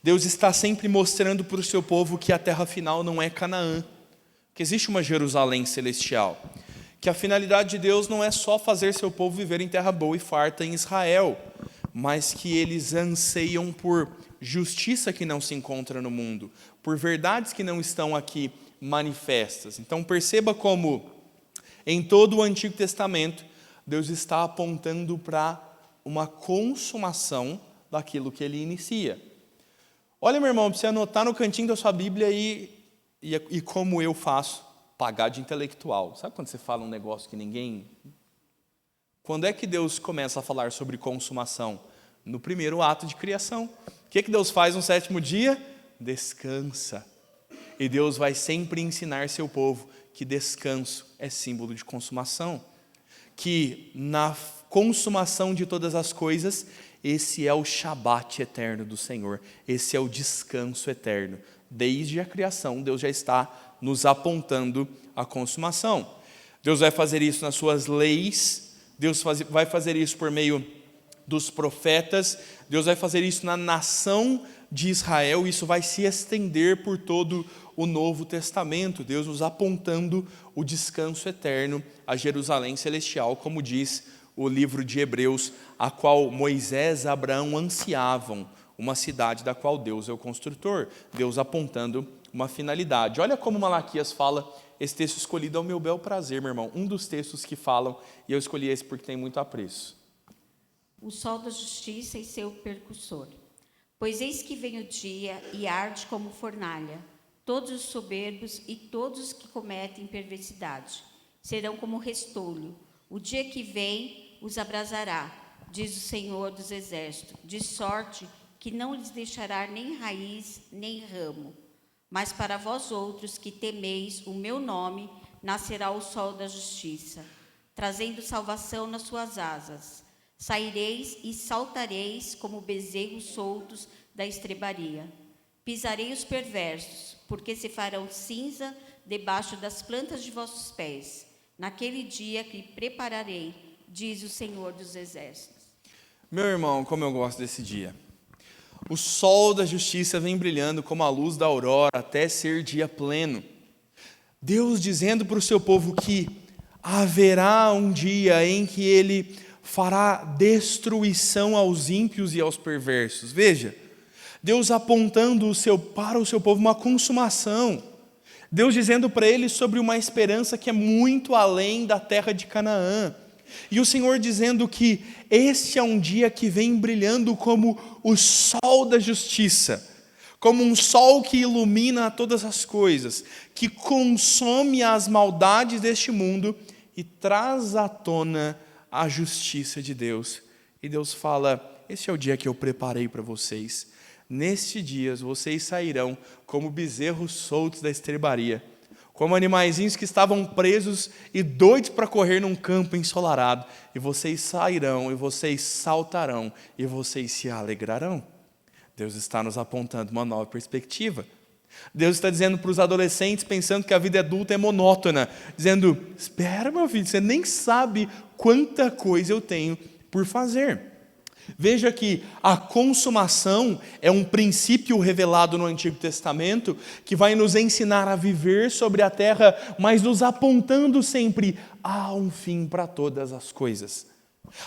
Deus está sempre mostrando para o seu povo que a terra final não é Canaã, que existe uma Jerusalém celestial, que a finalidade de Deus não é só fazer seu povo viver em terra boa e farta em Israel, mas que eles anseiam por justiça que não se encontra no mundo, por verdades que não estão aqui manifestas. Então perceba como em todo o Antigo Testamento Deus está apontando para uma consumação daquilo que Ele inicia. Olha, meu irmão, para você anotar no cantinho da sua Bíblia e como eu faço, pagar de intelectual. Sabe quando você fala um negócio que ninguém... Quando é que Deus começa a falar sobre consumação? No primeiro ato de criação. O que Deus faz no sétimo dia? Descansa. E Deus vai sempre ensinar seu povo que descanso é símbolo de consumação. Que na consumação de todas as coisas, Esse é o Shabat eterno do Senhor, esse é o descanso eterno. Desde a criação, Deus já está nos apontando a consumação. Deus vai fazer isso nas suas leis, Deus vai fazer isso por meio dos profetas, Deus vai fazer isso na nação de Israel, isso vai se estender por todo o Novo Testamento, Deus nos apontando o descanso eterno, a Jerusalém celestial, como diz o livro de Hebreus, a qual Moisés e Abraão ansiavam, uma cidade da qual Deus é o construtor, Deus apontando uma finalidade. Olha como Malaquias fala, esse texto escolhido é o meu bel prazer, meu irmão, um dos textos que falam, e eu escolhi esse porque tem muito apreço. O sol da justiça e seu percussor. Pois eis que vem o dia e arde como fornalha. Todos os soberbos e todos os que cometem perversidade serão como restolho. O dia que vem os abrasará, diz o Senhor dos Exércitos, de sorte que não lhes deixará nem raiz, nem ramo. Mas para vós outros que temeis o meu nome, nascerá o sol da justiça, trazendo salvação nas suas asas. Saireis e saltareis como bezerros soltos da estrebaria. Pisarei os perversos, porque se farão cinza debaixo das plantas de vossos pés. Naquele dia que prepararei, diz o Senhor dos Exércitos. Meu irmão, como eu gosto desse dia. O sol da justiça vem brilhando como a luz da aurora até ser dia pleno. Deus dizendo para o seu povo que haverá um dia em que Ele fará destruição aos ímpios e aos perversos. Veja, Deus apontando para o seu povo uma consumação. Deus dizendo para eles sobre uma esperança que é muito além da terra de Canaã. E o Senhor dizendo que este é um dia que vem brilhando como o sol da justiça, como um sol que ilumina todas as coisas, que consome as maldades deste mundo e traz à tona a justiça de Deus. E Deus fala, este é o dia que eu preparei para vocês. Neste dia vocês sairão como bezerros soltos da estrebaria, como animaizinhos que estavam presos e doidos para correr num campo ensolarado. E vocês sairão, e vocês saltarão, e vocês se alegrarão. Deus está nos apontando uma nova perspectiva. Deus está dizendo para os adolescentes, pensando que a vida adulta é monótona, dizendo, espera meu filho, você nem sabe quanta coisa eu tenho por fazer. Veja que a consumação é um princípio revelado no Antigo Testamento que vai nos ensinar a viver sobre a terra, mas nos apontando sempre a um fim para todas as coisas.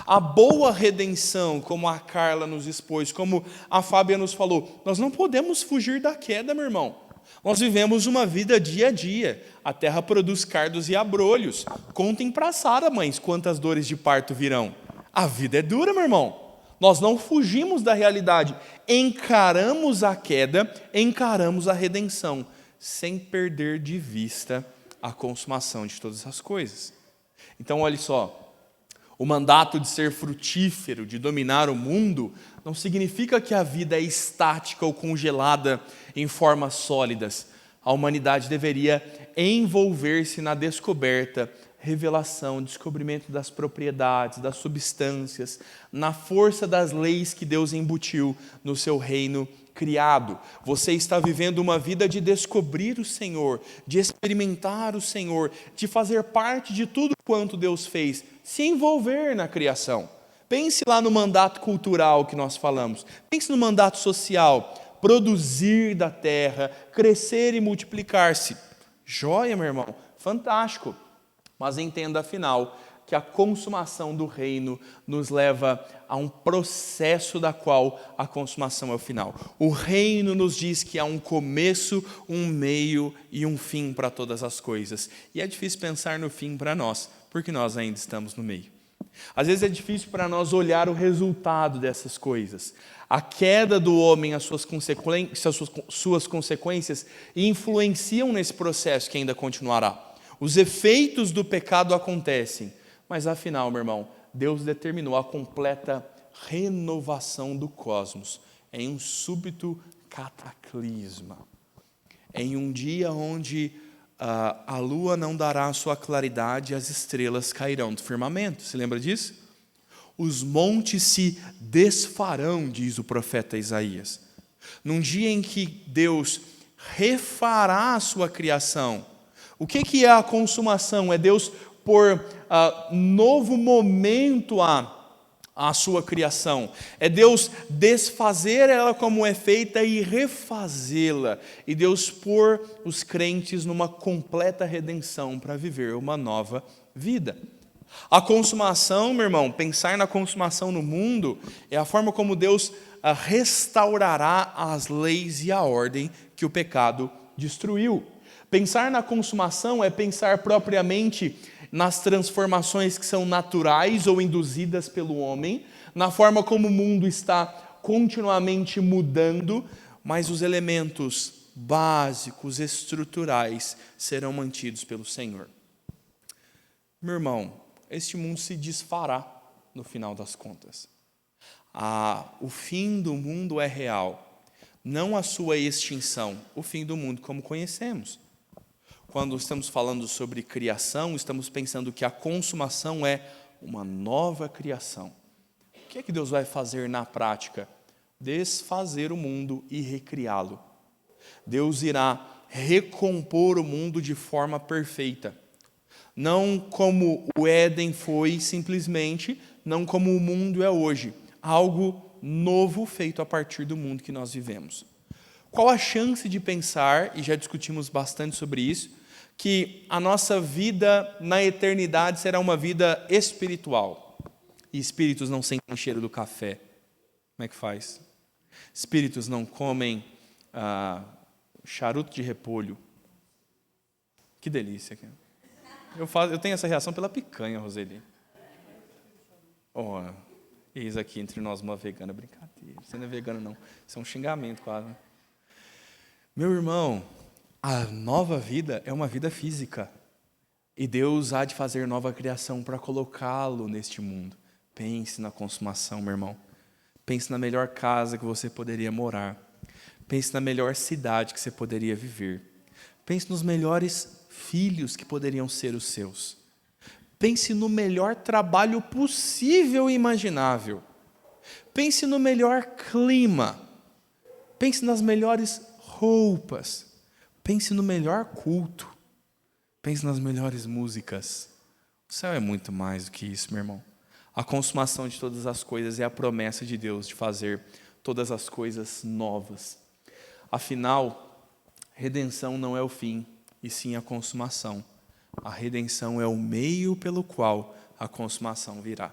A boa redenção, como a Carla nos expôs, como a Fábia nos falou, nós não podemos fugir da queda, meu irmão. Nós vivemos uma vida dia a dia. A terra produz cardos e abrolhos. Contem para Sara, mães, quantas dores de parto virão. A vida é dura, meu irmão. Nós não fugimos da realidade, encaramos a queda, encaramos a redenção, sem perder de vista a consumação de todas as coisas. Então, olha só, o mandato de ser frutífero, de dominar o mundo, não significa que a vida é estática ou congelada em formas sólidas. A humanidade deveria envolver-se na descoberta, revelação, descobrimento das propriedades, das substâncias, na força das leis que Deus embutiu no seu reino criado. Você está vivendo uma vida de descobrir o Senhor, de experimentar o Senhor, de fazer parte de tudo quanto Deus fez, se envolver na criação. Pense lá no mandato cultural que nós falamos, pense no mandato social, produzir da terra, crescer e multiplicar-se. Joia, meu irmão, fantástico. Mas entenda, afinal, que a consumação do reino nos leva a um processo da qual a consumação é o final. O reino nos diz que há um começo, um meio e um fim para todas as coisas. E é difícil pensar no fim para nós, porque nós ainda estamos no meio. Às vezes é difícil para nós olhar o resultado dessas coisas. A queda do homem, as suas consequências, influenciam nesse processo que ainda continuará. Os efeitos do pecado acontecem, mas afinal, meu irmão, Deus determinou a completa renovação do cosmos em um súbito cataclisma, em um dia onde a lua não dará a sua claridade e as estrelas cairão do firmamento. Se lembra disso? os montes se desfarão, diz o profeta Isaías. Num dia em que Deus refará a sua criação. O que é a consumação? É Deus pôr novo momento à sua criação. É Deus desfazer ela como é feita e refazê-la. E Deus pôr os crentes numa completa redenção para viver uma nova vida. A consumação, meu irmão, pensar na consumação no mundo é a forma como Deus restaurará as leis e a ordem que o pecado destruiu. Pensar na consumação é pensar propriamente nas transformações que são naturais ou induzidas pelo homem, na forma como o mundo está continuamente mudando, mas os elementos básicos, estruturais, serão mantidos pelo Senhor. Meu irmão, este mundo se desfará no final das contas. O fim do mundo é real, não a sua extinção, o fim do mundo como conhecemos. Quando estamos falando sobre criação, estamos pensando que a consumação é uma nova criação. O que é que Deus vai fazer na prática? Desfazer o mundo e recriá-lo. Deus irá recompor o mundo de forma perfeita. Não como o Éden foi simplesmente, não como o mundo é hoje. Algo novo feito a partir do mundo que nós vivemos. Qual a chance de pensar, e já discutimos bastante sobre isso, que a nossa vida na eternidade será uma vida espiritual? E espíritos não sentem cheiro do café. Como é que faz? Espíritos não comem charuto de repolho. Que delícia. Eu tenho essa reação pela picanha, Roseli. Eis aqui entre nós uma vegana. Brincadeira, você não é vegano não. Isso é um xingamento quase. Meu irmão, a nova vida é uma vida física. E Deus há de fazer nova criação para colocá-lo neste mundo. Pense na consumação, meu irmão. Pense na melhor casa que você poderia morar. Pense na melhor cidade que você poderia viver. Pense nos melhores filhos que poderiam ser os seus. Pense no melhor trabalho possível e imaginável. Pense no melhor clima. Pense nas melhores roupas. Pense no melhor culto. Pense nas melhores músicas. O céu é muito mais do que isso, meu irmão. A consumação de todas as coisas é a promessa de Deus de fazer todas as coisas novas. Afinal, redenção não é o fim, e sim a consumação. A redenção é o meio pelo qual a consumação virá.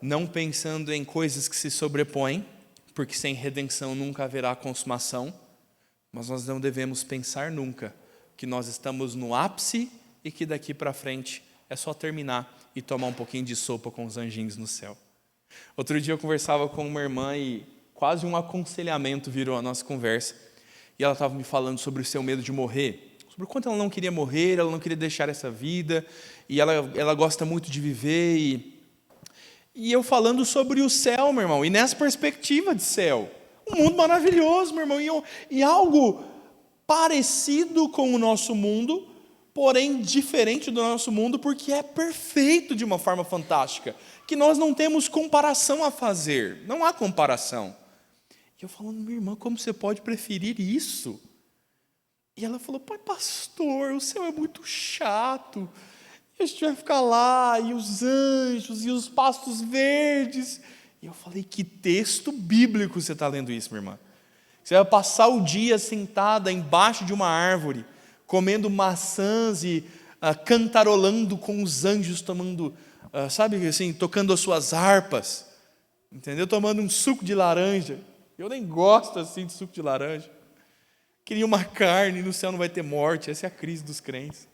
Não pensando em coisas que se sobrepõem, porque sem redenção nunca haverá consumação, mas nós não devemos pensar nunca que nós estamos no ápice e que daqui para frente é só terminar e tomar um pouquinho de sopa com os anjinhos no céu. Outro dia eu conversava com uma irmã e quase um aconselhamento virou a nossa conversa. E ela estava me falando sobre o seu medo de morrer, sobre o quanto ela não queria morrer, ela não queria deixar essa vida, e ela gosta muito de viver. E eu falando sobre o céu, meu irmão, e nessa perspectiva de céu. Um mundo maravilhoso, meu irmão, e algo parecido com o nosso mundo, porém diferente do nosso mundo, porque é perfeito de uma forma fantástica, que nós não temos comparação a fazer, não há comparação. E eu falando, minha irmã, como você pode preferir isso? E ela falou, pai pastor, o céu é muito chato, e a gente vai ficar lá, e os anjos, e os pastos verdes. E eu falei, que texto bíblico você está lendo isso, minha irmã? Você vai passar o dia sentada embaixo de uma árvore, comendo maçãs e cantarolando com os anjos, tomando, sabe assim, tocando as suas harpas, entendeu? Tomando um suco de laranja. Eu nem gosto assim de suco de laranja. Queria uma carne, no céu não vai ter morte. Essa é a crise dos crentes.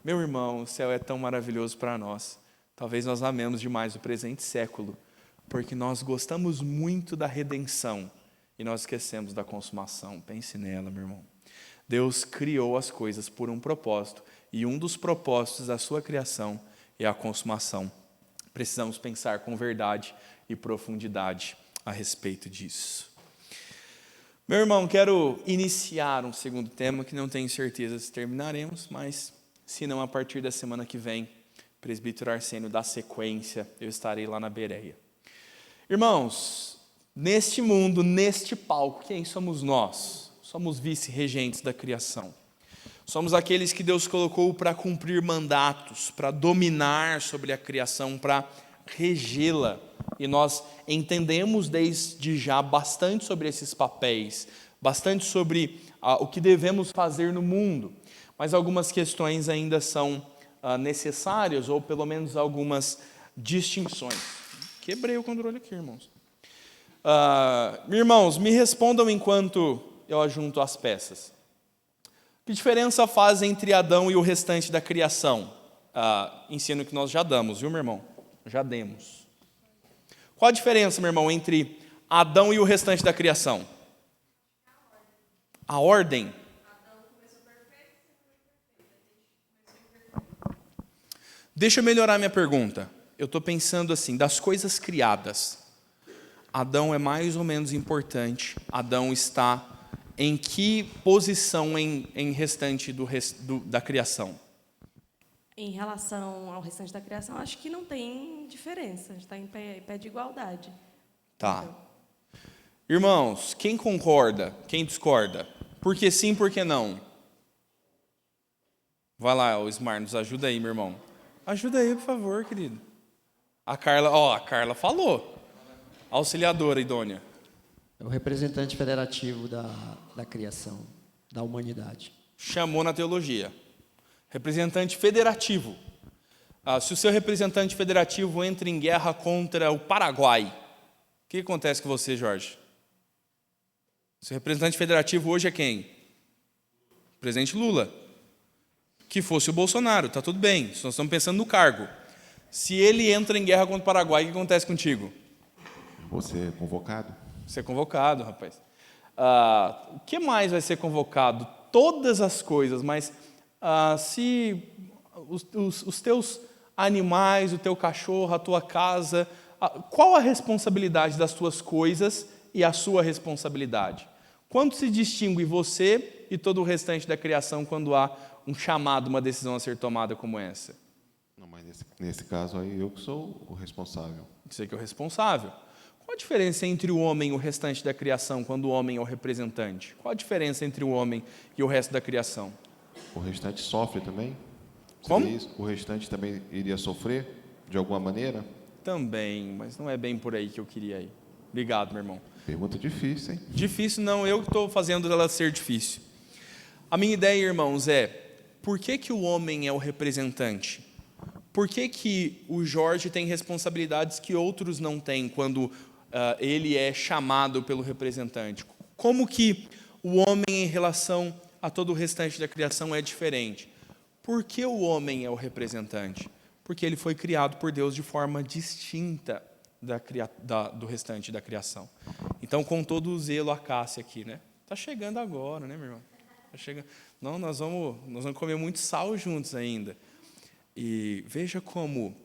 Meu irmão, o céu é tão maravilhoso para nós. Talvez nós amemos demais o presente século, porque nós gostamos muito da redenção e nós esquecemos da consumação. Pense nela, meu irmão. Deus criou as coisas por um propósito, e um dos propósitos da sua criação é a consumação. Precisamos pensar com verdade e profundidade a respeito disso. Meu irmão, quero iniciar um segundo tema que não tenho certeza se terminaremos, mas se não, a partir da semana que vem, o presbítero Arsênio dá sequência, eu estarei lá na Bereia. Irmãos, neste mundo, neste palco, quem somos nós? Somos vice-regentes da criação. Somos aqueles que Deus colocou para cumprir mandatos, para dominar sobre a criação, para regê-la. E nós entendemos desde já bastante sobre esses papéis, bastante sobre o que devemos fazer no mundo. Mas algumas questões ainda são necessárias, ou pelo menos algumas distinções. Quebrei o controle aqui, irmãos. Irmãos, me respondam enquanto eu ajunto as peças. Que diferença faz entre Adão e o restante da criação? Ensino que nós já damos, viu, meu irmão? Já demos. Qual a diferença, meu irmão, entre Adão e o restante da criação? A ordem. Deixa eu melhorar minha pergunta. Eu estou pensando assim, das coisas criadas, Adão é mais ou menos importante. Adão está em que posição em restante da criação? Em relação ao restante da criação, acho que não tem diferença. A gente está em pé de igualdade. Tá. Então, Irmãos, quem concorda? Quem discorda? Por que sim, por que não? Vai lá, Osmar, nos ajuda aí, meu irmão. Ajuda aí, por favor, querido. A Carla falou. Auxiliadora idônea. É o representante federativo da criação, da humanidade. Chamou na teologia. Representante federativo. Se o seu representante federativo entra em guerra contra o Paraguai, o que acontece com você, Jorge? Seu representante federativo hoje é quem? O presidente Lula. Que fosse o Bolsonaro, tá tudo bem. Nós estamos pensando no cargo. Se ele entra em guerra contra o Paraguai, o que acontece contigo? Você é convocado? Ser convocado, rapaz. O que mais vai ser convocado? Todas as coisas, mas se os teus animais, o teu cachorro, a tua casa, qual a responsabilidade das tuas coisas e a sua responsabilidade? Quando se distingue você e todo o restante da criação quando há um chamado, uma decisão a ser tomada como essa? Não, mas nesse caso aí eu que sou o responsável. Você que é o responsável. Qual a diferença entre o homem e o restante da criação quando o homem é o representante? Qual a diferença entre o homem e o resto da criação? O restante sofre também? Como? O restante também iria sofrer de alguma maneira? Também, mas não é bem por aí que eu queria ir. Obrigado, meu irmão. Pergunta difícil, hein? Difícil não, eu que estou fazendo ela ser difícil. A minha ideia, irmãos, é por que o homem é o representante? Por que o Jorge tem responsabilidades que outros não têm quando ele é chamado pelo representante? Como que o homem em relação a todo o restante da criação é diferente? Por que o homem é o representante? Porque ele foi criado por Deus de forma distinta do restante da criação. Então, com todo o zelo, a Cássia aqui, né? Está chegando agora, né, meu irmão? Tá chegando. Não, nós vamos comer muito sal juntos ainda. E veja como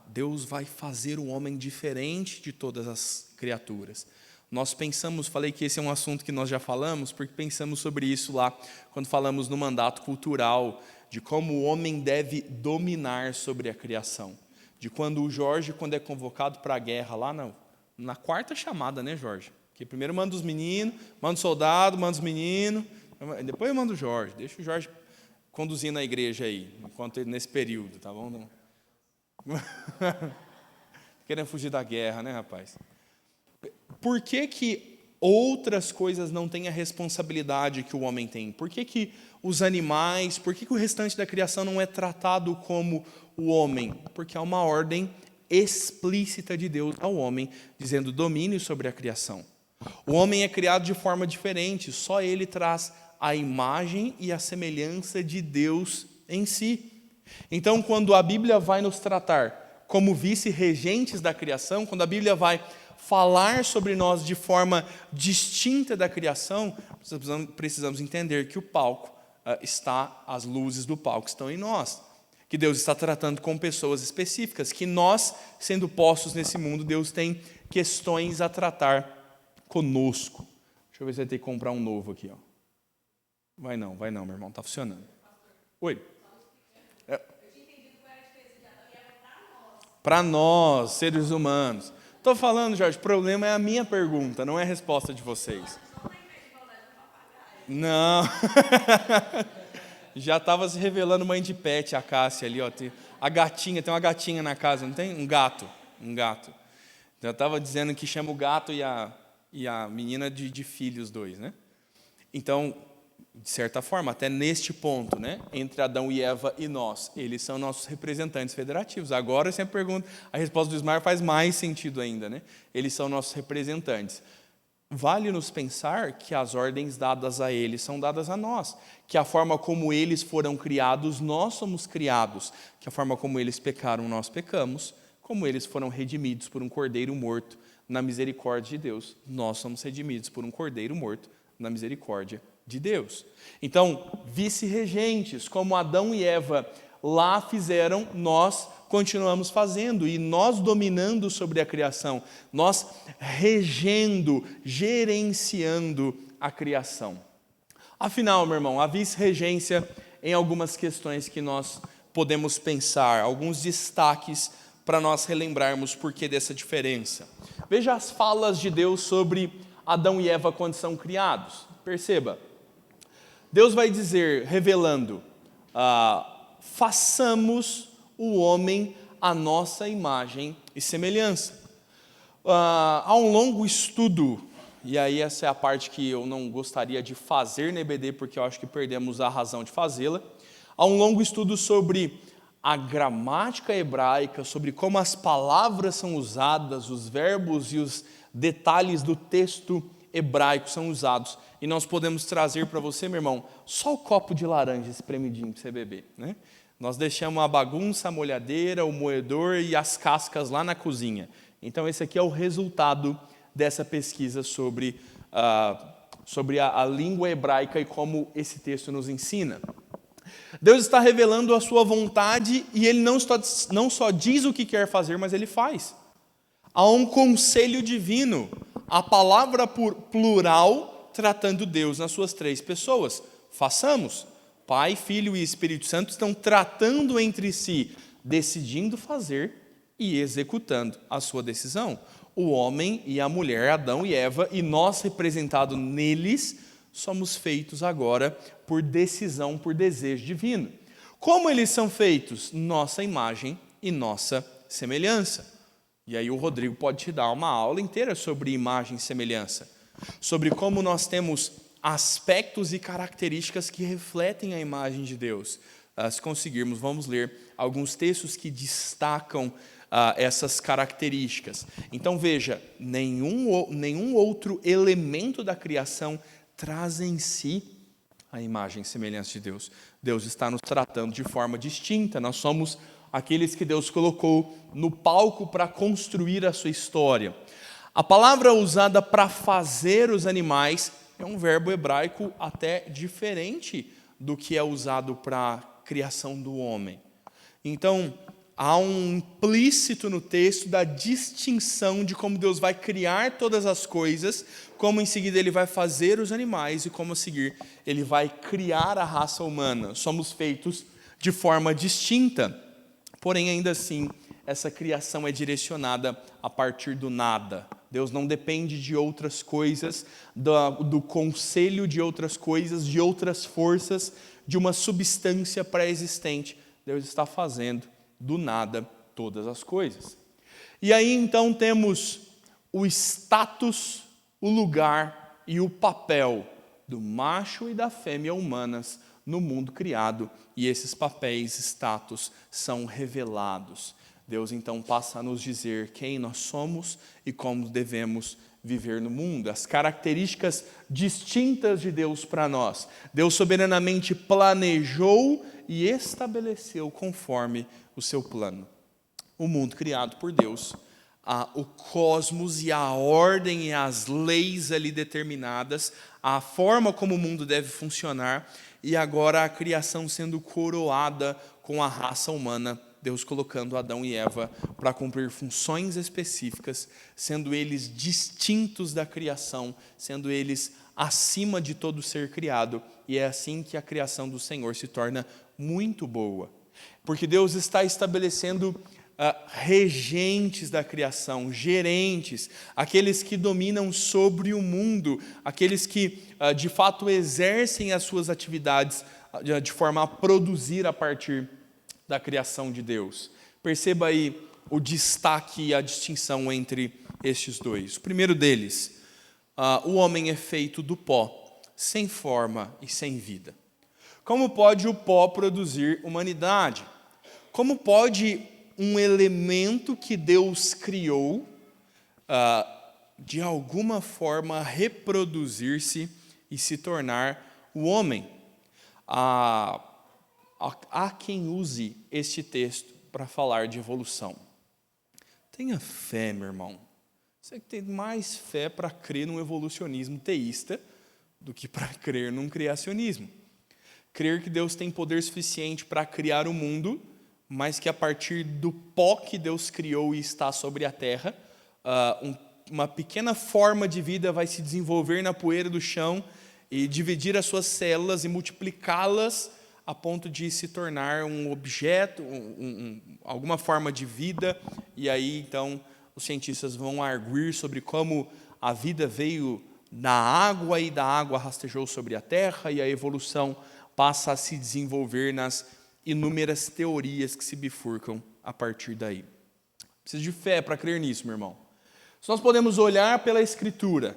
Deus vai fazer o homem diferente de todas as criaturas. Nós pensamos, falei que esse é um assunto que nós já falamos, porque pensamos sobre isso lá, quando falamos no mandato cultural, de como o homem deve dominar sobre a criação. De quando o Jorge, quando é convocado para a guerra, lá na quarta chamada, né, Jorge? Que primeiro manda os meninos, manda o soldado, manda os meninos, depois eu mando o Jorge. Deixa o Jorge conduzindo a igreja aí, nesse período, tá bom? Não. Querendo fugir da guerra, né, rapaz? Por que outras coisas não têm a responsabilidade que o homem tem? Por que os animais, por que o restante da criação não é tratado como o homem? Porque há uma ordem explícita de Deus ao homem, dizendo domínio sobre a criação. O homem é criado de forma diferente, só ele traz a imagem e a semelhança de Deus em si. Então, quando a Bíblia vai nos tratar como vice-regentes da criação, quando a Bíblia vai falar sobre nós de forma distinta da criação, precisamos entender que o palco as luzes do palco estão em nós, que Deus está tratando com pessoas específicas, que nós, sendo postos nesse mundo, Deus tem questões a tratar conosco. Deixa eu ver se vai ter que comprar um novo aqui. Ó. Vai não, meu irmão, está funcionando. Oi. Para nós, seres humanos. Estou falando, Jorge, o problema é a minha pergunta, não é a resposta de vocês. Não. Já estava se revelando mãe de pet, a Cássia ali, ó. Tem uma gatinha na casa, não tem? Um gato. Já estava dizendo que chama o gato e a menina de filho, os dois, né? Então, de certa forma, até neste ponto, né, entre Adão e Eva e nós, eles são nossos representantes federativos. Agora eu sempre pergunto, a resposta do Ismar faz mais sentido ainda, né? Eles são nossos representantes. Vale-nos pensar que as ordens dadas a eles são dadas a nós, que a forma como eles foram criados, nós somos criados, que a forma como eles pecaram, nós pecamos, como eles foram redimidos por um cordeiro morto na misericórdia de Deus, nós somos redimidos por um cordeiro morto na misericórdia de Deus. Então, vice-regentes, como Adão e Eva lá fizeram, nós continuamos fazendo, e nós dominando sobre a criação, nós regendo, gerenciando a criação. Afinal, meu irmão, a vice-regência em algumas questões que nós podemos pensar, alguns destaques para nós relembrarmos por que dessa diferença. Veja as falas de Deus sobre Adão e Eva quando são criados. Perceba, Deus vai dizer, revelando, façamos o homem à nossa imagem e semelhança. Há um longo estudo, e aí essa é a parte que eu não gostaria de fazer na EBD, porque eu acho que perdemos a razão de fazê-la. Há um longo estudo sobre a gramática hebraica, sobre como as palavras são usadas, os verbos e os detalhes do texto hebraico são usados. E nós podemos trazer para você, meu irmão, só o copo de laranja espremidinho para você beber, né? Nós deixamos a bagunça, a molhadeira, o moedor e as cascas lá na cozinha. Então, esse aqui é o resultado dessa pesquisa sobre a língua hebraica e como esse texto nos ensina. Deus está revelando a sua vontade e Ele não só diz o que quer fazer, mas Ele faz. Há um conselho divino, a palavra plural tratando Deus nas suas três pessoas. Façamos. Pai, Filho e Espírito Santo estão tratando entre si, decidindo fazer e executando a sua decisão. O homem e a mulher, Adão e Eva, e nós representados neles, somos feitos agora por decisão, por desejo divino. Como eles são feitos? Nossa imagem e nossa semelhança. E aí o Rodrigo pode te dar uma aula inteira sobre imagem e semelhança, sobre como nós temos aspectos e características que refletem a imagem de Deus. Se conseguirmos, vamos ler alguns textos que destacam essas características. Então veja, nenhum outro elemento da criação traz em si a imagem e semelhança de Deus. Deus está nos tratando de forma distinta. Nós somos aqueles que Deus colocou no palco para construir a sua história. A palavra usada para fazer os animais é um verbo hebraico até diferente do que é usado para a criação do homem. Então, há um implícito no texto da distinção de como Deus vai criar todas as coisas, como em seguida Ele vai fazer os animais e como a seguir Ele vai criar a raça humana. Somos feitos de forma distinta, porém, ainda assim, essa criação é direcionada a partir do nada. Deus não depende de outras coisas, do conselho de outras coisas, de outras forças, de uma substância pré-existente. Deus está fazendo do nada todas as coisas. E aí então temos o status, o lugar e o papel do macho e da fêmea humanas no mundo criado. E esses papéis, status, são revelados. Deus então passa a nos dizer quem nós somos e como devemos viver no mundo, as características distintas de Deus para nós. Deus soberanamente planejou e estabeleceu conforme o seu plano. O mundo criado por Deus, o cosmos e a ordem e as leis ali determinadas, a forma como o mundo deve funcionar, e agora a criação sendo coroada com a raça humana, Deus colocando Adão e Eva para cumprir funções específicas, sendo eles distintos da criação, sendo eles acima de todo ser criado. E é assim que a criação do Senhor se torna muito boa. Porque Deus está estabelecendo regentes da criação, gerentes, aqueles que dominam sobre o mundo, aqueles que de fato exercem as suas atividades de forma a produzir a partir da criação de Deus. Perceba aí o destaque e a distinção entre estes dois. O primeiro deles, o homem é feito do pó, sem forma e sem vida. Como pode o pó produzir humanidade? Como pode um elemento que Deus criou, de alguma forma reproduzir-se e se tornar o homem? Há quem use este texto para falar de evolução. Tenha fé, meu irmão. Você tem mais fé para crer num evolucionismo teísta do que para crer num criacionismo. Crer que Deus tem poder suficiente para criar o mundo, mas que a partir do pó que Deus criou e está sobre a terra, uma pequena forma de vida vai se desenvolver na poeira do chão e dividir as suas células e multiplicá-las a ponto de se tornar um objeto, alguma forma de vida. E aí, então, os cientistas vão arguir sobre como a vida veio da água e da água rastejou sobre a terra e a evolução passa a se desenvolver nas inúmeras teorias que se bifurcam a partir daí. Precisa de fé para crer nisso, meu irmão. Se nós podemos olhar pela Escritura,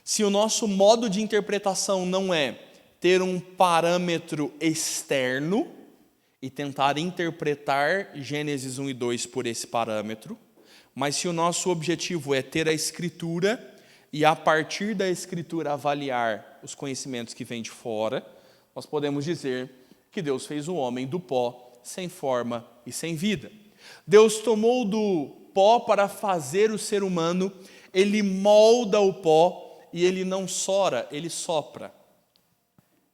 se o nosso modo de interpretação não é ter um parâmetro externo e tentar interpretar Gênesis 1 e 2 por esse parâmetro, mas se o nosso objetivo é ter a Escritura e a partir da Escritura avaliar os conhecimentos que vêm de fora, nós podemos dizer que Deus fez o homem do pó, sem forma e sem vida. Deus tomou do pó para fazer o ser humano, ele molda o pó e ele não sora, ele sopra.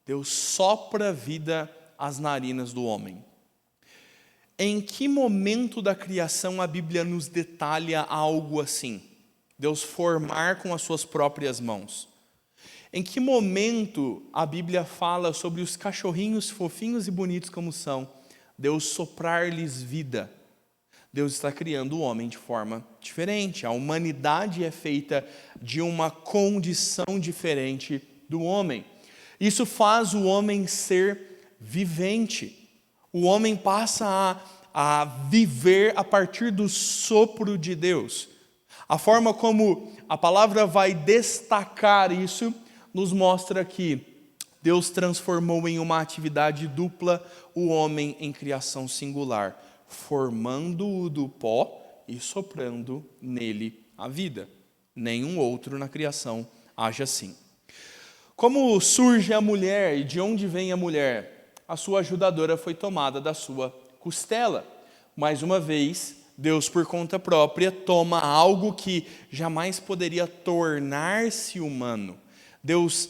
Deus sopra vida às narinas do homem. Em que momento da criação a Bíblia nos detalha algo assim? Deus formar com as suas próprias mãos. Em que momento a Bíblia fala sobre os cachorrinhos fofinhos e bonitos como são, Deus soprar-lhes vida? Deus está criando o homem de forma diferente. A humanidade é feita de uma condição diferente do homem. Isso faz o homem ser vivente. O homem passa a viver a partir do sopro de Deus. A forma como a palavra vai destacar isso nos mostra que Deus transformou em uma atividade dupla o homem em criação singular, formando-o do pó e soprando nele a vida. Nenhum outro na criação age assim. Como surge a mulher e de onde vem a mulher? A sua ajudadora foi tomada da sua costela. Mais uma vez, Deus, por conta própria, toma algo que jamais poderia tornar-se humano. Deus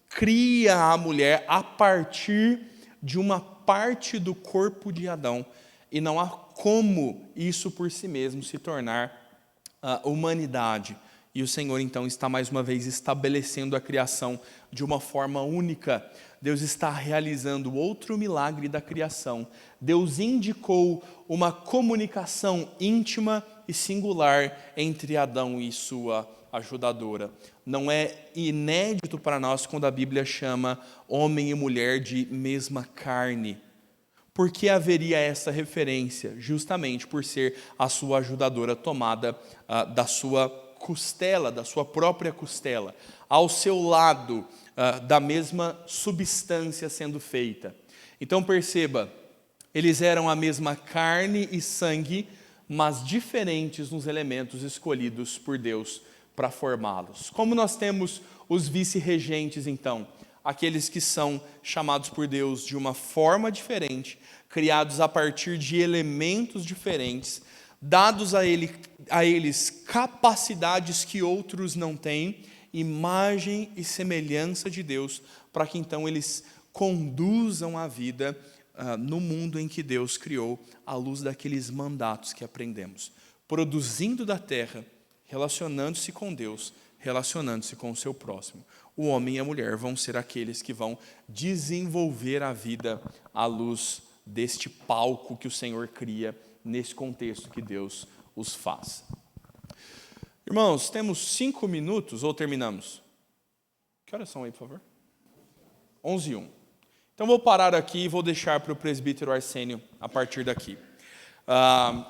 cria a mulher a partir de uma parte do corpo de Adão, e não há como isso por si mesmo se tornar a humanidade. E o Senhor, então, está mais uma vez estabelecendo a criação de uma forma única. Deus está realizando outro milagre da criação. Deus indicou uma comunicação íntima e singular entre Adão e sua ajudadora. Não é inédito para nós quando a Bíblia chama homem e mulher de mesma carne. Por que haveria essa referência? Justamente por ser a sua ajudadora tomada da sua costela, da sua própria costela, ao seu lado, da mesma substância sendo feita. Então perceba, eles eram a mesma carne e sangue, mas diferentes nos elementos escolhidos por Deus para formá-los. Como nós temos os vice-regentes, então, aqueles que são chamados por Deus de uma forma diferente, criados a partir de elementos diferentes, dados a eles capacidades que outros não têm, imagem e semelhança de Deus, para que então eles conduzam a vida no mundo em que Deus criou, à luz daqueles mandatos que aprendemos, produzindo da terra, relacionando-se com Deus, relacionando-se com o seu próximo. O homem e a mulher vão ser aqueles que vão desenvolver a vida à luz deste palco que o Senhor cria nesse contexto que Deus os faz. Irmãos, temos 5 minutos ou terminamos? Que horas são aí, por favor? 11h01. Então, vou parar aqui e vou deixar para o presbítero Arsênio a partir daqui.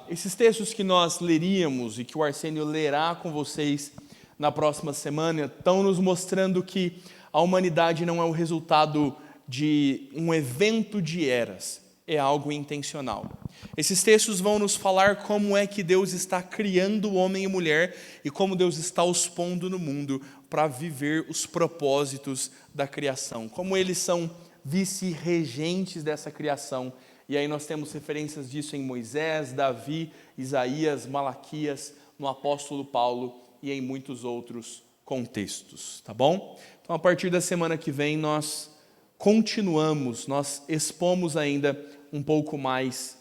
Esses textos que nós leríamos e que o Arsênio lerá com vocês na próxima semana estão nos mostrando que a humanidade não é o resultado de um evento de eras, é algo intencional. Esses textos vão nos falar como é que Deus está criando o homem e mulher e como Deus está os pondo no mundo para viver os propósitos da criação, como eles são vice-regentes dessa criação. E aí nós temos referências disso em Moisés, Davi, Isaías, Malaquias, no apóstolo Paulo e em muitos outros contextos, tá bom? Então, a partir da semana que vem, nós continuamos, nós expomos ainda um pouco mais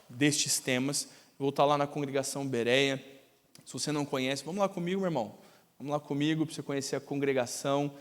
destes temas. Vou estar lá na congregação Bereia. Se você não conhece, vamos lá comigo, meu irmão. Vamos lá comigo para você conhecer a congregação.